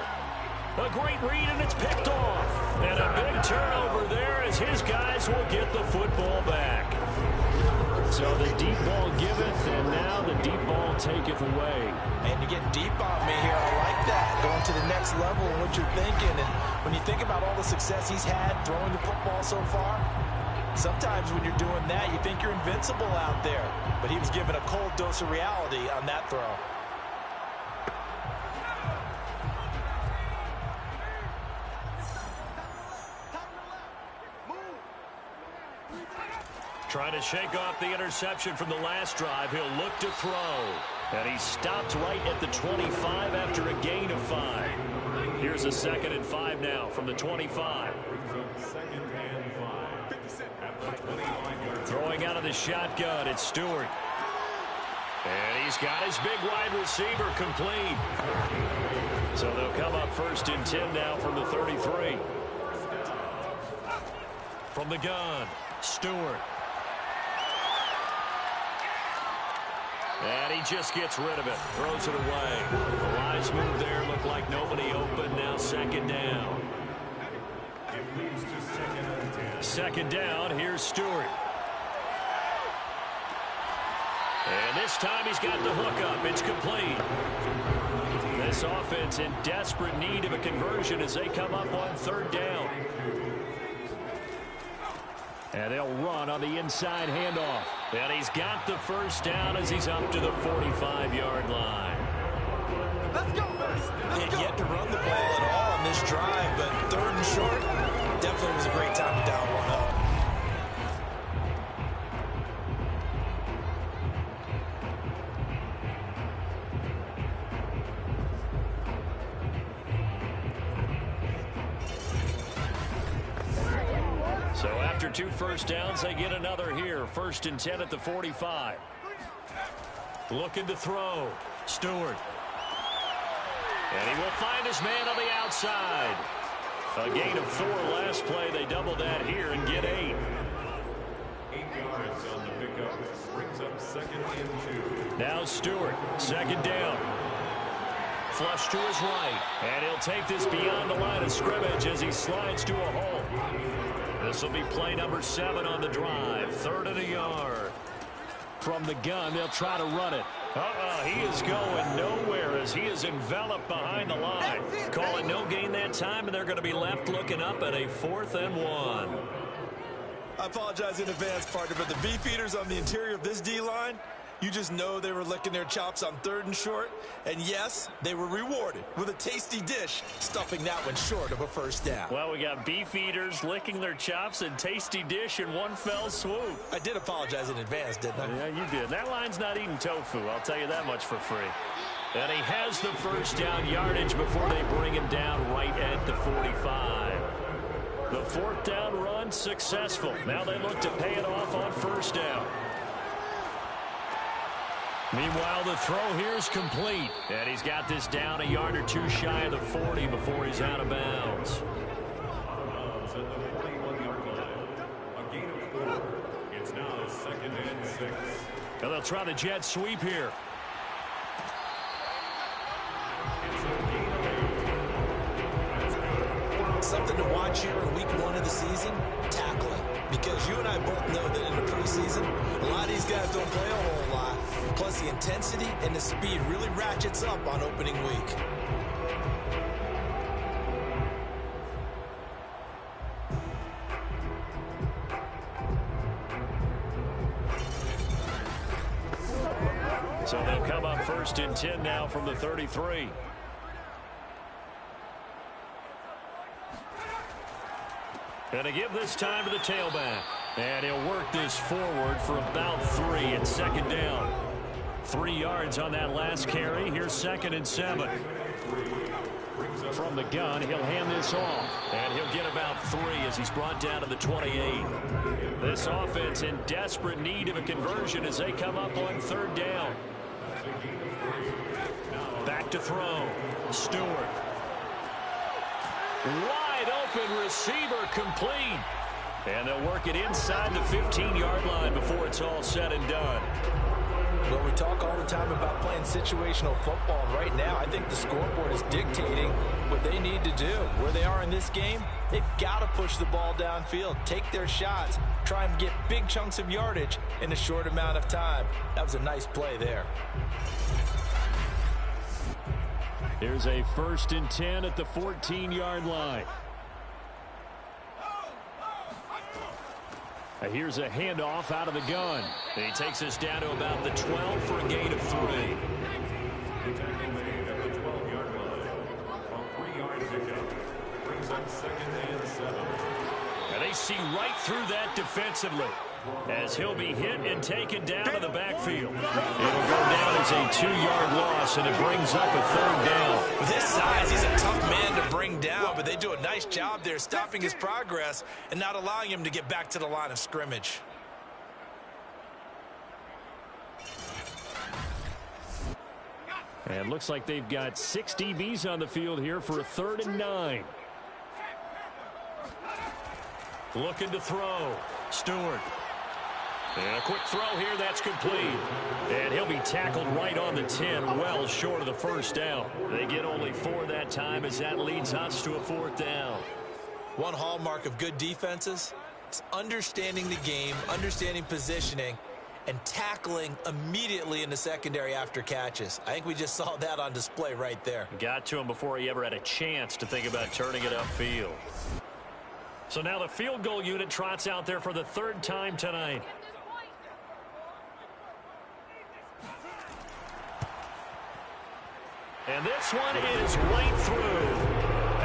A great read, and it's picked off. And a big turnover there as his guys will get the football back.
So the deep ball giveth, and now the deep ball taketh away.
And you're getting deep on me here. I like that. Going to the next level in what you're thinking. And when you think about all the success he's had throwing the football so far, sometimes when you're doing that, you think you're invincible out there. But he was given a cold dose of reality on that throw.
Trying to shake off the interception from the last drive. He'll look to throw. And he stopped right at the 25 after a gain of 5. Here's a 2nd and 5 now from the 25. Throwing out of the shotgun, it's Stewart. And he's got his big wide receiver complete. So they'll come up 1st and 10 now from the 33. From the gun, Stewart. And he just gets rid of it. Throws it away. The wise move there. Looked like nobody open. Now 2nd down.
It leads to 2nd and 10.
2nd down. Here's Stewart. And this time he's got the hook up. It's complete. This offense in desperate need of a conversion as they come up on 3rd down. And they'll run on the inside handoff. And he's got the 1st down as he's up to the 45-yard line.
Let's go, yet to run the ball at all on this drive, but 3rd and short, definitely was a great time to dial one up.
So after 2 first downs, they get another here. 1st and 10 at the 45. Looking to throw. Stewart. And he will find his man on the outside. A gain of 4 last play. They double that here and get 8.
8 yards on the pickup. Brings up 2nd and 2.
Now Stewart. 2nd down. flush to his right. And he'll take this beyond the line of scrimmage as he slides to a hole. This will be play number 7 on the drive. 3rd and a yard.
From the gun, they'll try to run it.
He is going nowhere as he is enveloped behind the line. Call it no gain that time, and they're going to be left looking up at a 4th and 1.
I apologize in advance, partner, but the beefeaters on the interior of this D-line, you just know they were licking their chops on 3rd and short. And yes, they were rewarded with a tasty dish, stuffing that one short of a first down.
Well, we got beef eaters licking their chops and tasty dish in one fell swoop.
I did apologize in advance, didn't I?
Yeah, you did. That line's not eating tofu, I'll tell you that much for free.
And he has the first down yardage before they bring him down right at the 45. The 4th down run successful. Now they look to pay it off on first down. Meanwhile, the throw here is complete. And he's got this down a yard or 2 shy of the 40 before he's out of bounds.
At the 41-yard line. A gain of 4. It's now 2nd and 6.
And they'll try the jet sweep here.
It's a gain of 8. That's good.
Something to watch here in week 1 of the season, tackling. Because you and I both know that in the preseason, a lot of these guys don't play a whole lot. Plus, the intensity and the speed really ratchets up on opening week.
So they'll come up 1st and 10 now from the 33. And to give this time to the tailback. And he'll work this forward for about 3 and 2nd down. 3 yards on that last carry. Here's 2nd and 7.
From the gun, he'll hand this off.
And he'll get about 3 as he's brought down to the 28. This offense in desperate need of a conversion as they come up on 3rd down. Back to throw. Stewart. Wide open receiver complete. And they'll work it inside the 15-yard line before it's all said and done.
Well, we talk all the time about playing situational football. Right now, I think the scoreboard is dictating what they need to do. Where they are in this game, they've got to push the ball downfield, take their shots, try and get big chunks of yardage in a short amount of time. That was a nice play there.
Here's a 1st and 10 at the 14-yard line. Here's a handoff out of the gun.
And he takes us down to about the 12 for a gain of 3.
The tackle made at the 12-yard line. A 3-yard pickup. Brings up 2nd and 7.
And they see right through that defensively as he'll be hit and taken down to the backfield. It'll go down as a 2-yard loss, and it brings up a 3rd down.
With his size, he's a tough man to bring down, but they do a nice job there stopping his progress and not allowing him to get back to the line of scrimmage.
And looks like they've got 6 DBs on the field here for a 3rd and 9.
Looking to throw. Stewart. And a quick throw here, that's complete. And he'll be tackled right on the 10, well short of the first down. They get only 4 that time as that leads us to a 4th down.
One hallmark of good defenses is understanding the game, understanding positioning, and tackling immediately in the secondary after catches. I think we just saw that on display right there.
Got to him before he ever had a chance to think about turning it upfield. So now the field goal unit trots out there for the 3rd time tonight. And this one is right through.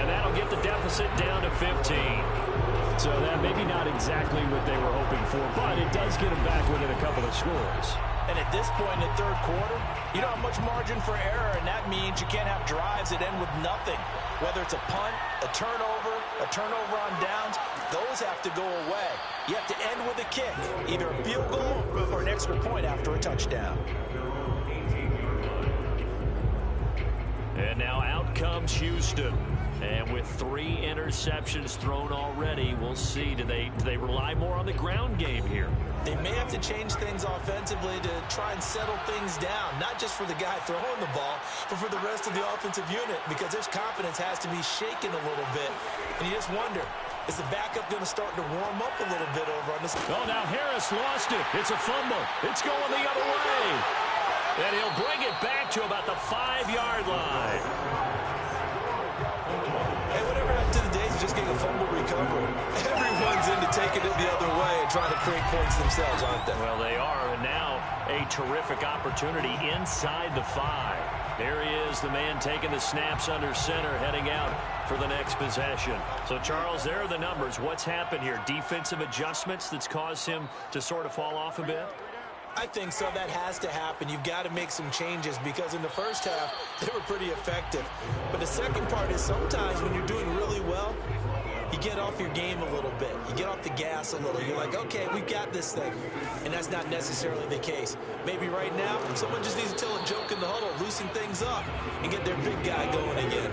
And that'll get the deficit down to 15.
So that maybe not exactly what they were hoping for, but it does get them back within a couple of scores.
And at this point in the 3rd quarter, you don't have much margin for error, and that means you can't have drives that end with nothing. Whether it's a punt, a turnover on downs, those have to go away. You have to end with a kick, either a field goal or an extra point after a touchdown.
And now out comes Houston. And with 3 interceptions thrown already, we'll see. Do they rely more on the ground game here?
They may have to change things offensively to try and settle things down, not just for the guy throwing the ball, but for the rest of the offensive unit, because their confidence has to be shaken a little bit. And you just wonder, is the backup going to start to warm up a little bit over on this?
Oh, now Harris lost it. It's a fumble. It's going the other way. And he'll bring it back to about the 5-yard line.
Hey, whatever happened to the days of just getting a fumble recovery? Everyone's into taking it the other way and trying to create points themselves, aren't they?
Well, they are, and now a terrific opportunity inside the 5. There he is, the man taking the snaps under center, heading out for the next possession. So, Charles, there are the numbers. What's happened here? Defensive adjustments that's caused him to sort of fall off a bit?
I think so. That has to happen. You've got to make some changes because in the first half, they were pretty effective. But the second part is sometimes when you're doing really well, you get off your game a little bit. You get off the gas a little. You're like, okay, we've got this thing. And that's not necessarily the case. Maybe right now, someone just needs to tell a joke in the huddle, loosen things up, and get their big guy going again.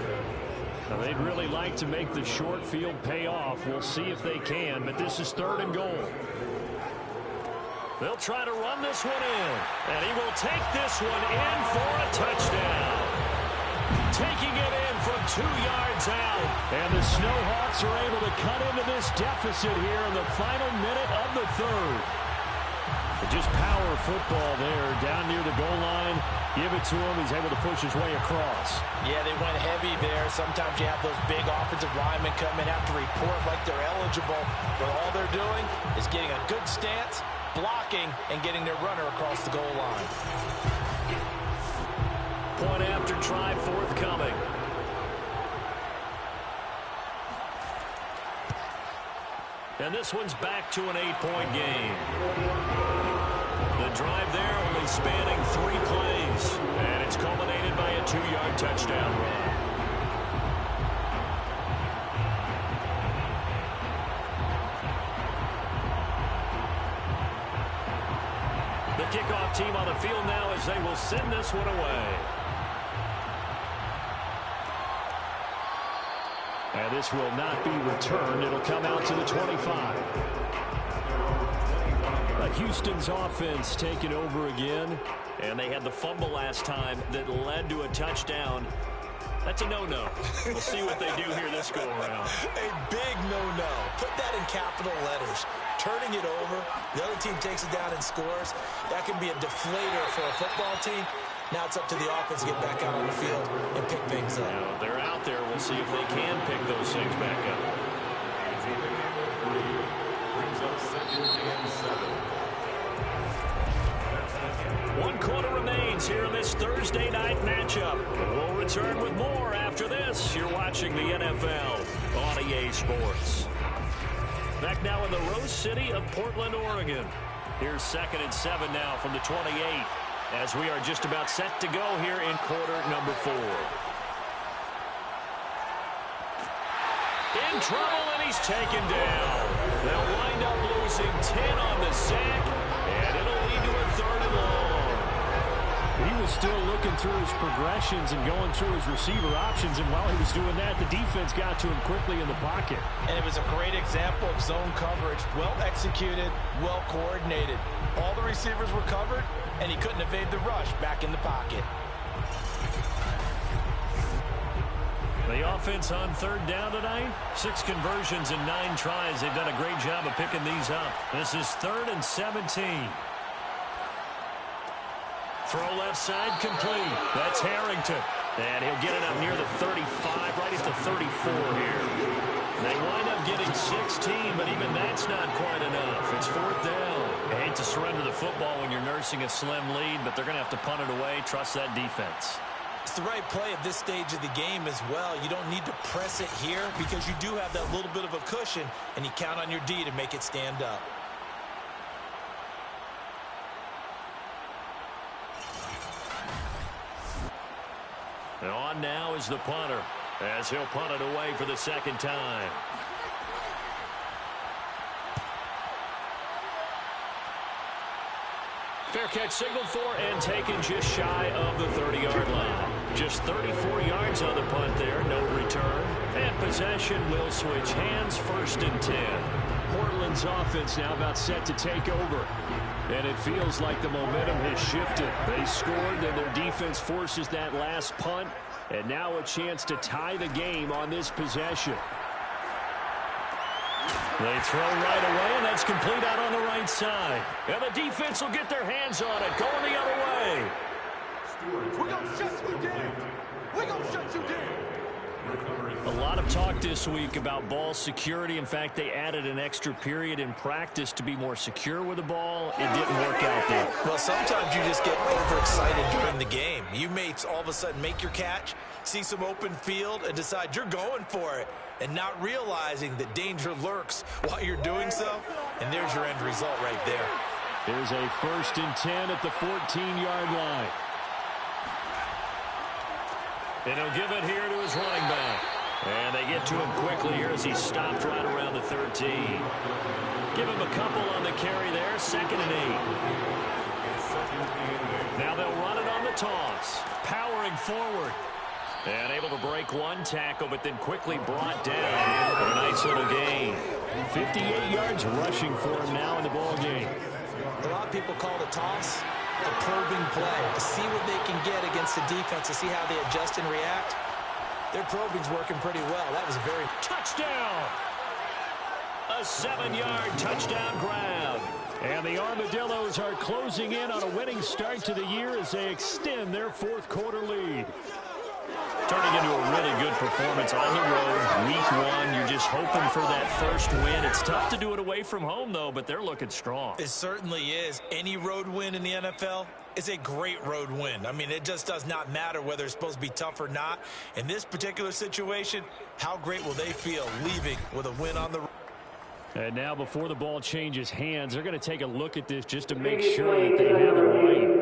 Now, they'd really like to make the short field pay off. We'll see if they can, but this is 3rd and goal.
They'll try to run this one in, and he will take this one in for a touchdown. Taking it in from 2 yards out.
And the Snowhawks are able to cut into this deficit here in the final minute of the 3rd. Just power football there, down near the goal line. Give it to him. He's able to push his way across.
Yeah, they went heavy there. Sometimes you have those big offensive linemen come in, have to report like they're eligible, but all they're doing is getting a good stance, blocking, and getting their runner across the goal line.
Point after try forthcoming. And this one's back to an 8-point game. The drive there only spanning 3 plays. And it's culminated by a 2-yard touchdown run. The kickoff team on the field now as they will send this one away.
And this will not be returned. It'll come out to the 25. Houston's offense taking over again.
And they had the fumble last time that led to a touchdown. That's a no-no. We'll see what they do here this go-around.
A big no-no. Put that in capital letters. Turning it over, the other team takes it down and scores. That can be a deflator for a football team. Now it's up to the offense to get back out on the field and pick things up.
Now, they're out there. We'll see if they can pick those things back up.
Brings up 2nd and 7.
1 quarter remains here in this Thursday night matchup. We'll return with more after this. You're watching the NFL on EA Sports. Back now in the Rose City of Portland, Oregon. Here's 2nd and 7 now from the 28 as we are just about set to go here in quarter number 4. In trouble, and he's taken down. They'll wind up losing 10 on the sack, and it'll lead to a 3rd and long.
He was still looking through his progressions and going through his receiver options, and while he was doing that, the defense got to him quickly in the pocket.
And it was a great example of zone coverage. Well executed, well coordinated. All the receivers were covered, and he couldn't evade the rush back in the pocket.
The offense on 3rd down tonight, 6 conversions and 9 tries. They've done a great job of picking these up. This is 3rd and 17. Throw left side complete. That's Harrington. And he'll get it up near the 35, right at the 34 here. They wind up getting 16, but even that's not quite enough. It's 4th down. I hate to surrender the football when you're nursing a slim lead, but they're going to have to punt it away. Trust that defense.
It's the right play at this stage of the game as well. You don't need to press it here because you do have that little bit of a cushion, and you count on your D to make it stand up.
And on now is the punter as he'll punt it away for the 2nd time. Fair catch signaled for and taken just shy of the 30-yard line. Just 34 yards on the punt there, no return. And possession will switch hands, 1st and 10.
Portland's offense now about set to take over. And it feels like the momentum has shifted. They scored, then their defense forces that last punt. And now a chance to tie the game on this possession.
They throw right away, and that's complete out on the right side. And the defense will get their hands on it, going the other way.
We're going to shut you down. We're going to shut you down.
A lot of talk this week about ball security. In fact, they added an extra period in practice to be more secure with the ball. It didn't work out there.
Well, sometimes you just get overexcited during the game. You may all of a sudden make your catch, see some open field, and decide you're going for it, and not realizing that danger lurks while you're doing so. And there's your end result right there.
There's a 1st and 10 at the 14-yard line.
And he'll give it here to his running back. And they get to him quickly here as he stopped right around the 13. Give him a couple on the carry there, 2nd and 8. Now they'll run it on the toss. Powering forward. And able to break one tackle, but then quickly brought down for a nice little gain.
58 yards rushing for him now in the ball game.
A lot of people call the toss a probing play, to see what they can get against the defense, to see how they adjust and react. Their probing's working pretty well. That was a very...
Touchdown! A 7-yard touchdown grab.
And the Armadillos are closing in on a winning start to the year as they extend their 4th quarter lead.
Turning into a really good performance on the road. Week 1, you're just hoping for that first win. It's tough to do it away from home, though, but they're looking strong.
It certainly is. Any road win in the NFL is a great road win. I mean, it just does not matter whether it's supposed to be tough or not. In this particular situation, how great will they feel leaving with a win on the road?
And now before the ball changes hands, they're going to take a look at this just to make sure that they have it right.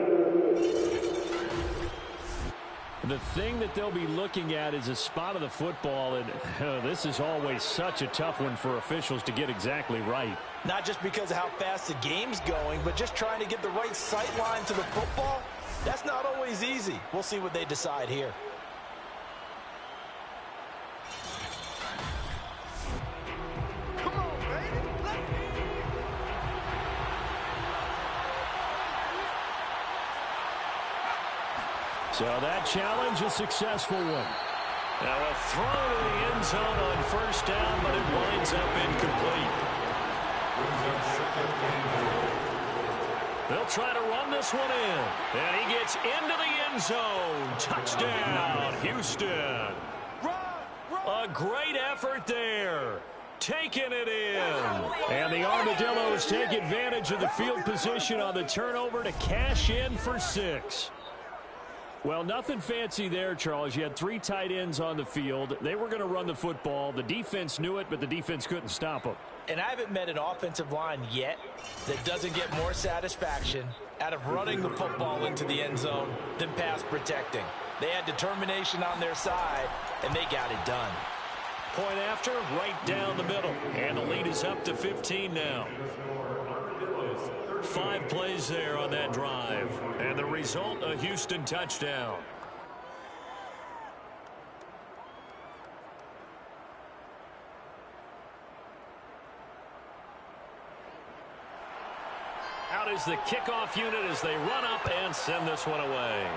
The thing that they'll be looking at is a spot of the football, and this is always such a tough one for officials to get exactly right.
Not just because of how fast the game's going, but just trying to get the right sight line to the football. That's not always easy. We'll see what they decide here.
So that challenge, a successful one.
Now a throw to the end zone on 1st down, but it winds up incomplete. They'll try to run this one in. And he gets into the end zone. Touchdown, Houston. A great effort there. Taking it in.
And the Armadillos take advantage of the field position on the turnover to cash in for 6. Well, nothing fancy there, Charles. You had 3 tight ends on the field. They were going to run the football. The defense knew it, but the defense couldn't stop them.
And I haven't met an offensive line yet that doesn't get more satisfaction out of running the football into the end zone than pass protecting. They had determination on their side, and they got it done.
Point after, right down the middle. And the lead is up to 15 now. 5 plays there on that drive. And the result, a Houston touchdown. Out is the kickoff unit as they run up and send this one away.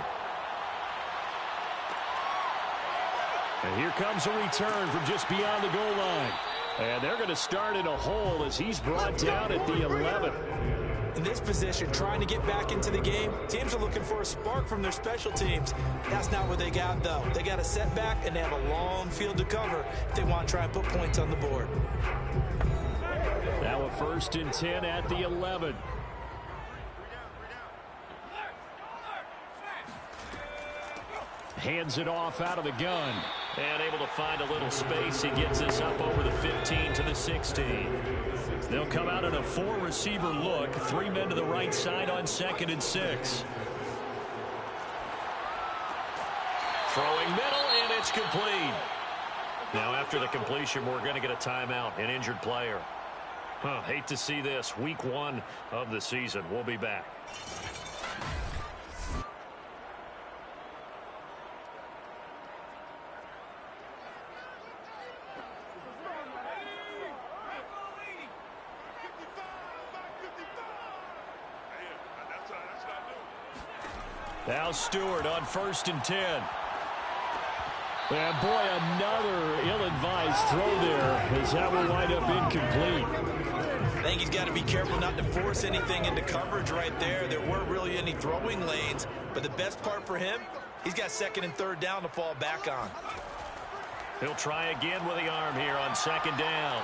And here comes a return from just beyond the goal line. And they're going to start in a hole as he's brought down at the 11.
In this position, trying to get back into the game, teams are looking for a spark from their special teams. That's not what they got, though. They got a setback, and they have a long field to cover if they want to try and put points on the board.
Now a 1st and 10 at the 11. Hands it off out of the gun.
And able to find a little space. He gets this up over the 15 to the 16. They'll come out in a 4-receiver look. 3 men to the right side on 2nd and 6. Throwing middle, and it's complete. Now after the completion, we're going to get a timeout, an injured player. Hate to see this. Week 1 of the season. We'll be back.
Now Stewart on 1st and 10. And boy, another ill-advised throw there as that will wind up incomplete.
I think he's got to be careful not to force anything into coverage right there. There weren't really any throwing lanes, but the best part for him, he's got 2nd and 3rd down to fall back on.
He'll try again with the arm here on 2nd down.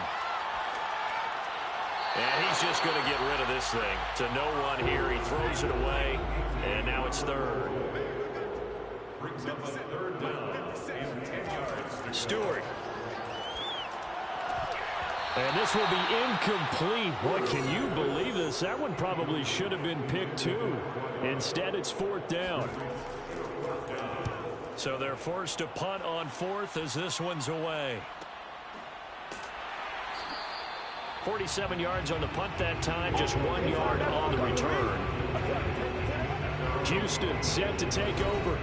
And he's just going to get rid of this thing. To no one here. He throws it away, and now it's 3rd.
Brings up a 3rd down and 10 yards.
Stewart.
And this will be incomplete. Boy, can you believe this? That one probably should have been picked too. Instead, it's 4th down.
So they're forced to punt on 4th as this one's away. 47 yards on the punt that time, just 1 yard on the return.
Houston set to take over.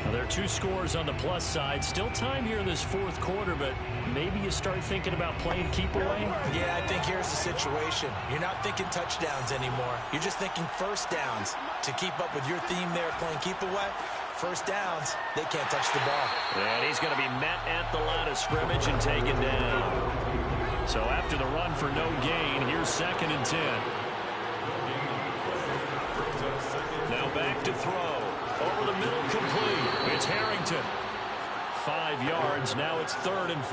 Now, there are 2 scores on the plus side. Still time here in this 4th quarter, but maybe you start thinking about playing keep away?
Yeah, I think here's the situation. You're not thinking touchdowns anymore. You're just thinking 1st downs. To keep up with your theme there, playing keep away, 1st downs, they can't touch the ball.
And he's going to be met at the line of scrimmage and taken down. So after the run for no gain, here's 2nd and 10. Now back to throw. Over the middle, complete. It's Harrington. 5 yards. Now it's 3rd and 5.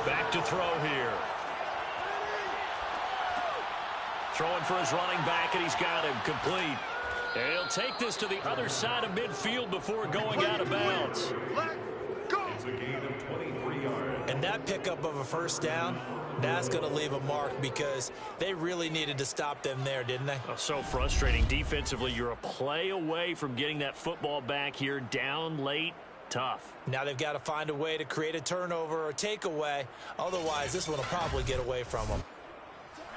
Back to throw here. Throwing for his running back, and he's got him complete. And he'll take this to the other side of midfield before going out of bounds.
It's a gain of 23 yards.
And that pickup of a 1st down, that's going to leave a mark because they really needed to stop them there, didn't they?
Oh, so frustrating. Defensively, you're a play away from getting that football back here down late. Tough.
Now they've got to find a way to create a turnover or takeaway. Otherwise, this one will probably get away from them.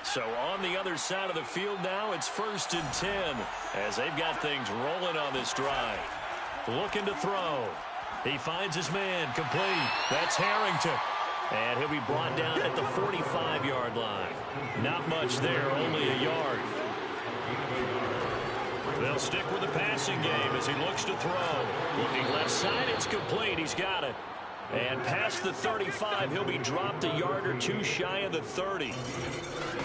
So on the other side of the field now, it's 1st and 10 as they've got things rolling on this drive. Looking to throw. He finds his man, complete. That's Harrington. And he'll be brought down at the 45-yard line. Not much there, only a yard. They'll stick with the passing game as he looks to throw. Looking left side, it's complete. He's got it. And past the 35, he'll be dropped a yard or 2 shy of the 30.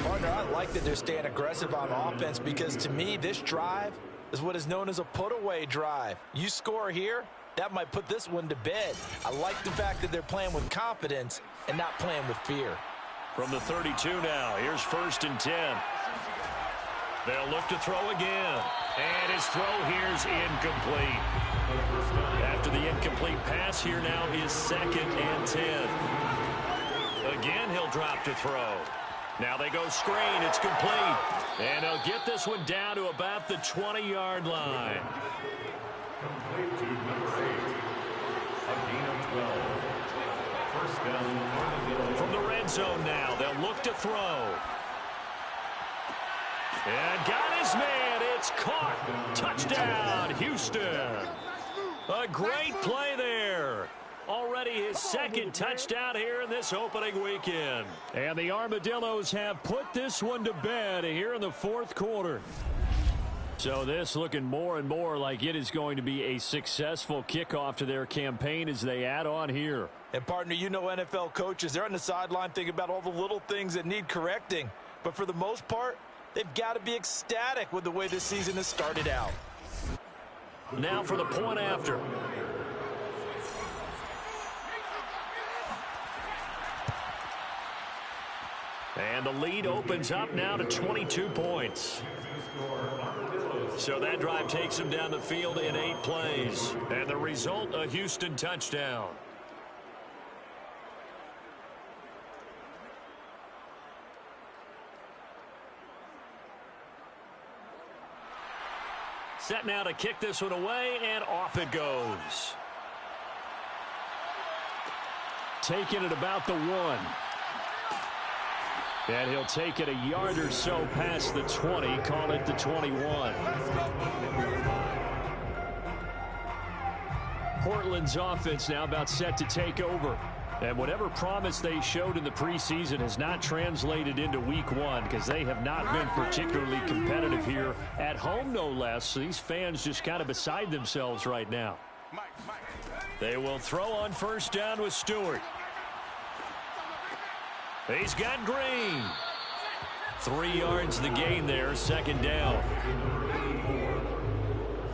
Partner, I like that they're staying aggressive on offense because to me, this drive is what is known as a put-away drive. You score here, that might put this one to bed. I like the fact that they're playing with confidence and not playing with fear.
From the 32 now, here's 1st and 10. They'll look to throw again. And his throw here's incomplete. After the incomplete pass, here now is 2nd and 10. Again, he'll drop to throw. Now they go screen. It's complete. And they'll get this one down to about the 20-yard line.
Complete to number 8. A gain of 12. 1st down.
From the red zone now, they'll look to throw. And got his man. It's caught. Touchdown, Houston. A great play there. Already his 2nd touchdown here in this opening weekend.
And the Armadillos have put this one to bed here in the 4th quarter. So this looking more and more like it is going to be a successful kickoff to their campaign as they add on here.
And partner, you know NFL coaches, they're on the sideline thinking about all the little things that need correcting. But for the most part, they've got to be ecstatic with the way this season has started out.
Now for the point after. And the lead opens up now to 22 points. So that drive takes them down the field in 8 plays. And the result, a Houston touchdown. Set now to kick this one away, and off it goes.
Taking it about the 1. And he'll take it a yard or so past the 20, call it the 21. Portland's offense now about set to take over. And whatever promise they showed in the preseason has not translated into week one because they have not been particularly competitive here at home, no less. These fans just kind of beside themselves right now.
They will throw on first down with Stewart. He's got Green. 3 yards the gain there, second down.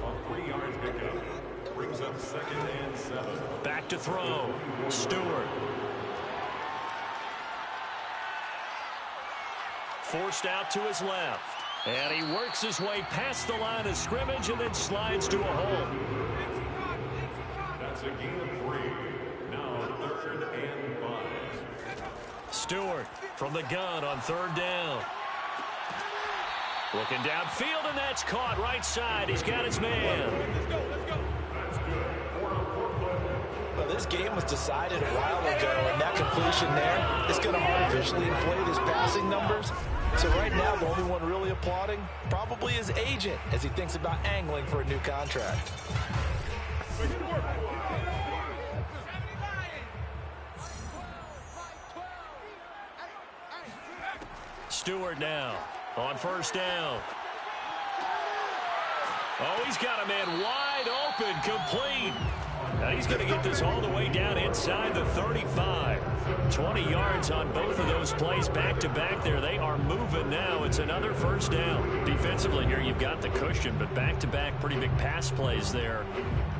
A 3-yard pickup brings up 2nd and 7.
Back to throw. Stewart. Forced out to his left. And he works his way past the line of scrimmage and then slides to a hole.
That's a gain of 3. Now 3rd and 5.
Stewart from the gun on 3rd down. Looking downfield, and that's caught right side. He's got his man.
That's good. 4-on-4 play.
Well, this game was decided a while ago, and that completion there is going to artificially inflate his passing numbers. So right now, the only one really applauding probably his agent as he thinks about angling for a new contract.
Stewart now on first down. Oh, he's got a man wide open, complete. Now he's going to get this all the way down inside the 35. 20 yards on both of those plays back-to-back there. They are moving now. It's another first down. Defensively here, you've got the cushion, but back-to-back pretty big pass plays there.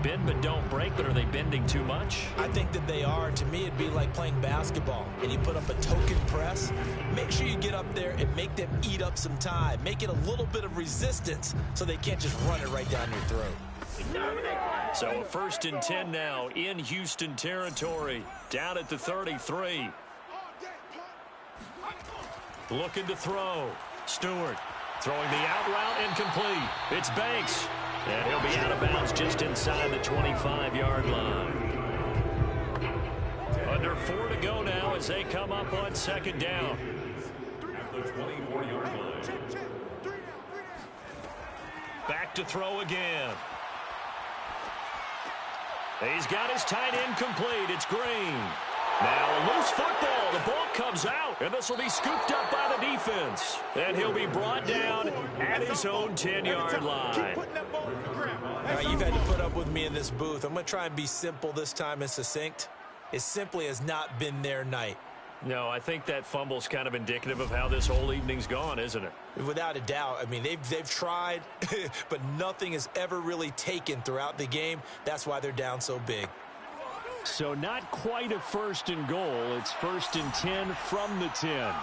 Bend but don't break, but are they bending too much?
I think that they are. To me, it'd be like playing basketball, and you put up a token press. Make sure you get up there and make them eat up some time. Make it a little bit of resistance so they can't just run it right down your throat.
So a 1st and 10 now in Houston territory. Down at the 33. Looking to throw. Stewart throwing the out route incomplete. It's Banks. And he'll be out of bounds just inside the 25-yard line. Under 4 to go now as they come up on 2nd down.
At the 24-yard line.
Back to throw again. He's got his tight end complete. It's Green. Now a loose football. The ball comes out, and this will be scooped up by the defense. And he'll be brought down at his own 10-yard line.
You've had to put up with me in this booth. I'm going to try and be simple this time and succinct. It simply has not been their night.
No, I think that fumble's kind of indicative of how this whole evening's gone, isn't it?
Without a doubt. I mean, they've tried, but nothing has ever really taken throughout the game. That's why they're down so big.
So not quite a 1st and goal. It's 1st and 10 from the 10.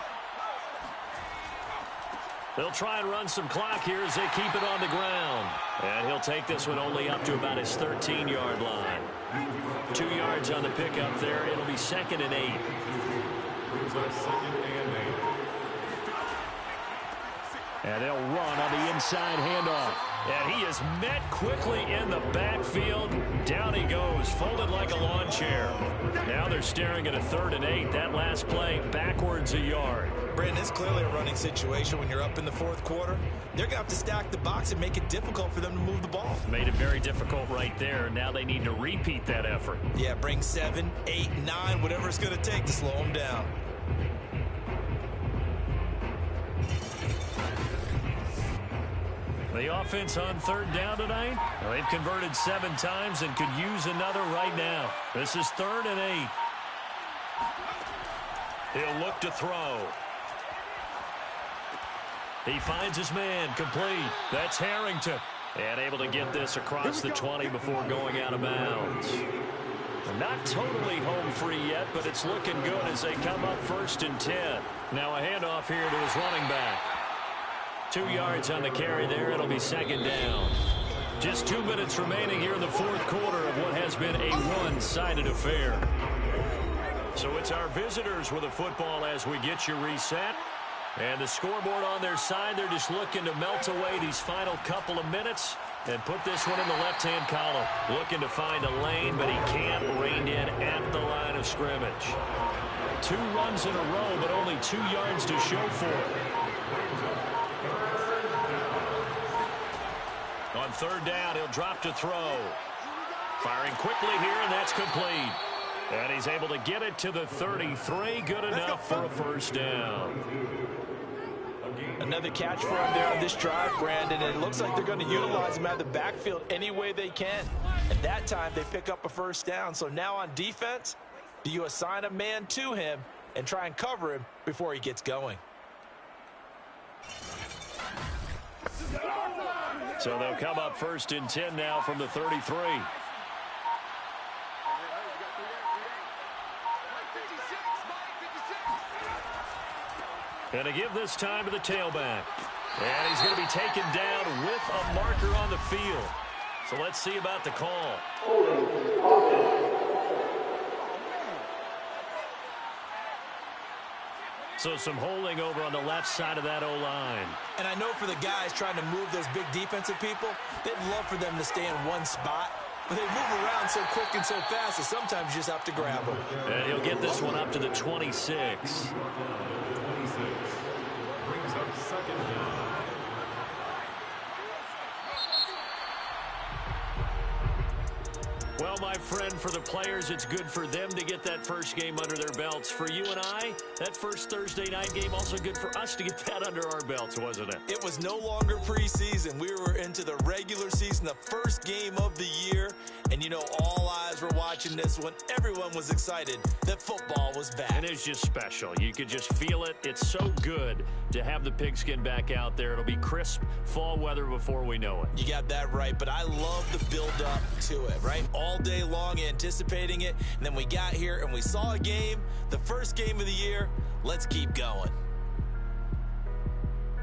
They'll try and run some clock here as they keep it on the ground. And he'll take this one only up to about his 13-yard line. 2 yards on the pickup there. It'll be 2nd and 8.
Brings up 2nd and 8.
And they'll run on the inside handoff.
And he is met quickly in the backfield. Down he goes, folded like a lawn chair. Now they're staring at a 3rd and 8. That last play backwards a yard.
Brandon, it's clearly a running situation when you're up in the 4th quarter. They're going to have to stack the box and make it difficult for them to move the ball.
Made it very difficult right there. Now they need to repeat that effort.
Yeah, bring 7, 8, 9, whatever it's going to take to slow them down.
The offense on 3rd down tonight. Well, they've converted 7 times and could use another right now. This is 3rd and 8. He'll look to throw. He finds his man complete. That's Harrington. And able to get this across the 20 before going out of bounds. Not totally home free yet, but it's looking good as they come up 1st and 10. Now a handoff here to his running back. 2 yards on the carry there. It'll be 2nd down. Just 2 minutes remaining here in the 4th quarter of what has been a one-sided affair. So it's our visitors with the football as we get you reset. And the scoreboard on their side, they're just looking to melt away these final couple of minutes and put this one in the left-hand column. Looking to find a lane, but he can't rein in at the line of scrimmage. 2 runs in a row, but only 2 yards to show for it. On 3rd down, he'll drop to throw. Firing quickly here, and that's complete. And he's able to get it to the 33. Good enough for a first down.
Another catch for him there on this drive, Brandon, and it looks like they're going to utilize him out of the backfield any way they can. At that time, they pick up a first down. So now on defense, do you assign a man to him and try and cover him before he gets going?
So they'll come up 1st and 10 now from the 33. And to give this time to the tailback. And he's going to be taken down with a marker on the field. So let's see about the call. So some holding over on the left side of that O-line.
And I know for the guys trying to move those big defensive people, they'd love for them to stay in one spot. But they move around so quick and so fast that sometimes you just have to grab them.
And he'll get this one up to the 26.
26 brings up 2nd down.
Well, my friend, for the players, it's good for them to get that first game under their belts. For you and I, that first Thursday night game, also good for us to get that under our belts, wasn't it?
It was no longer preseason. We were into the regular season, the first game of the year. And, you know, all eyes were watching this one. Everyone was excited that football was back.
And it's just special. You could just feel it. It's so good to have the pigskin back out there. It'll be crisp fall weather before we know it.
You got that right, but I love the build-up to it, right? All day long anticipating it, and then we got here and we saw a game, the first game of the year. Let's keep going.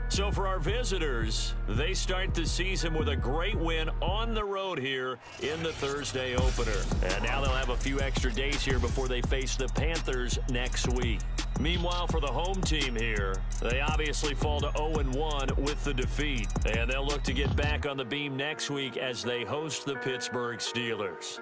So for our visitors, they start the season with a great win on the road here in the Thursday opener. And now they'll have a few extra days here before they face the Panthers next week. Meanwhile, for the home team here, they obviously fall to 0-1 with the defeat. And they'll look to get back on the beam next week as they host the Pittsburgh Steelers.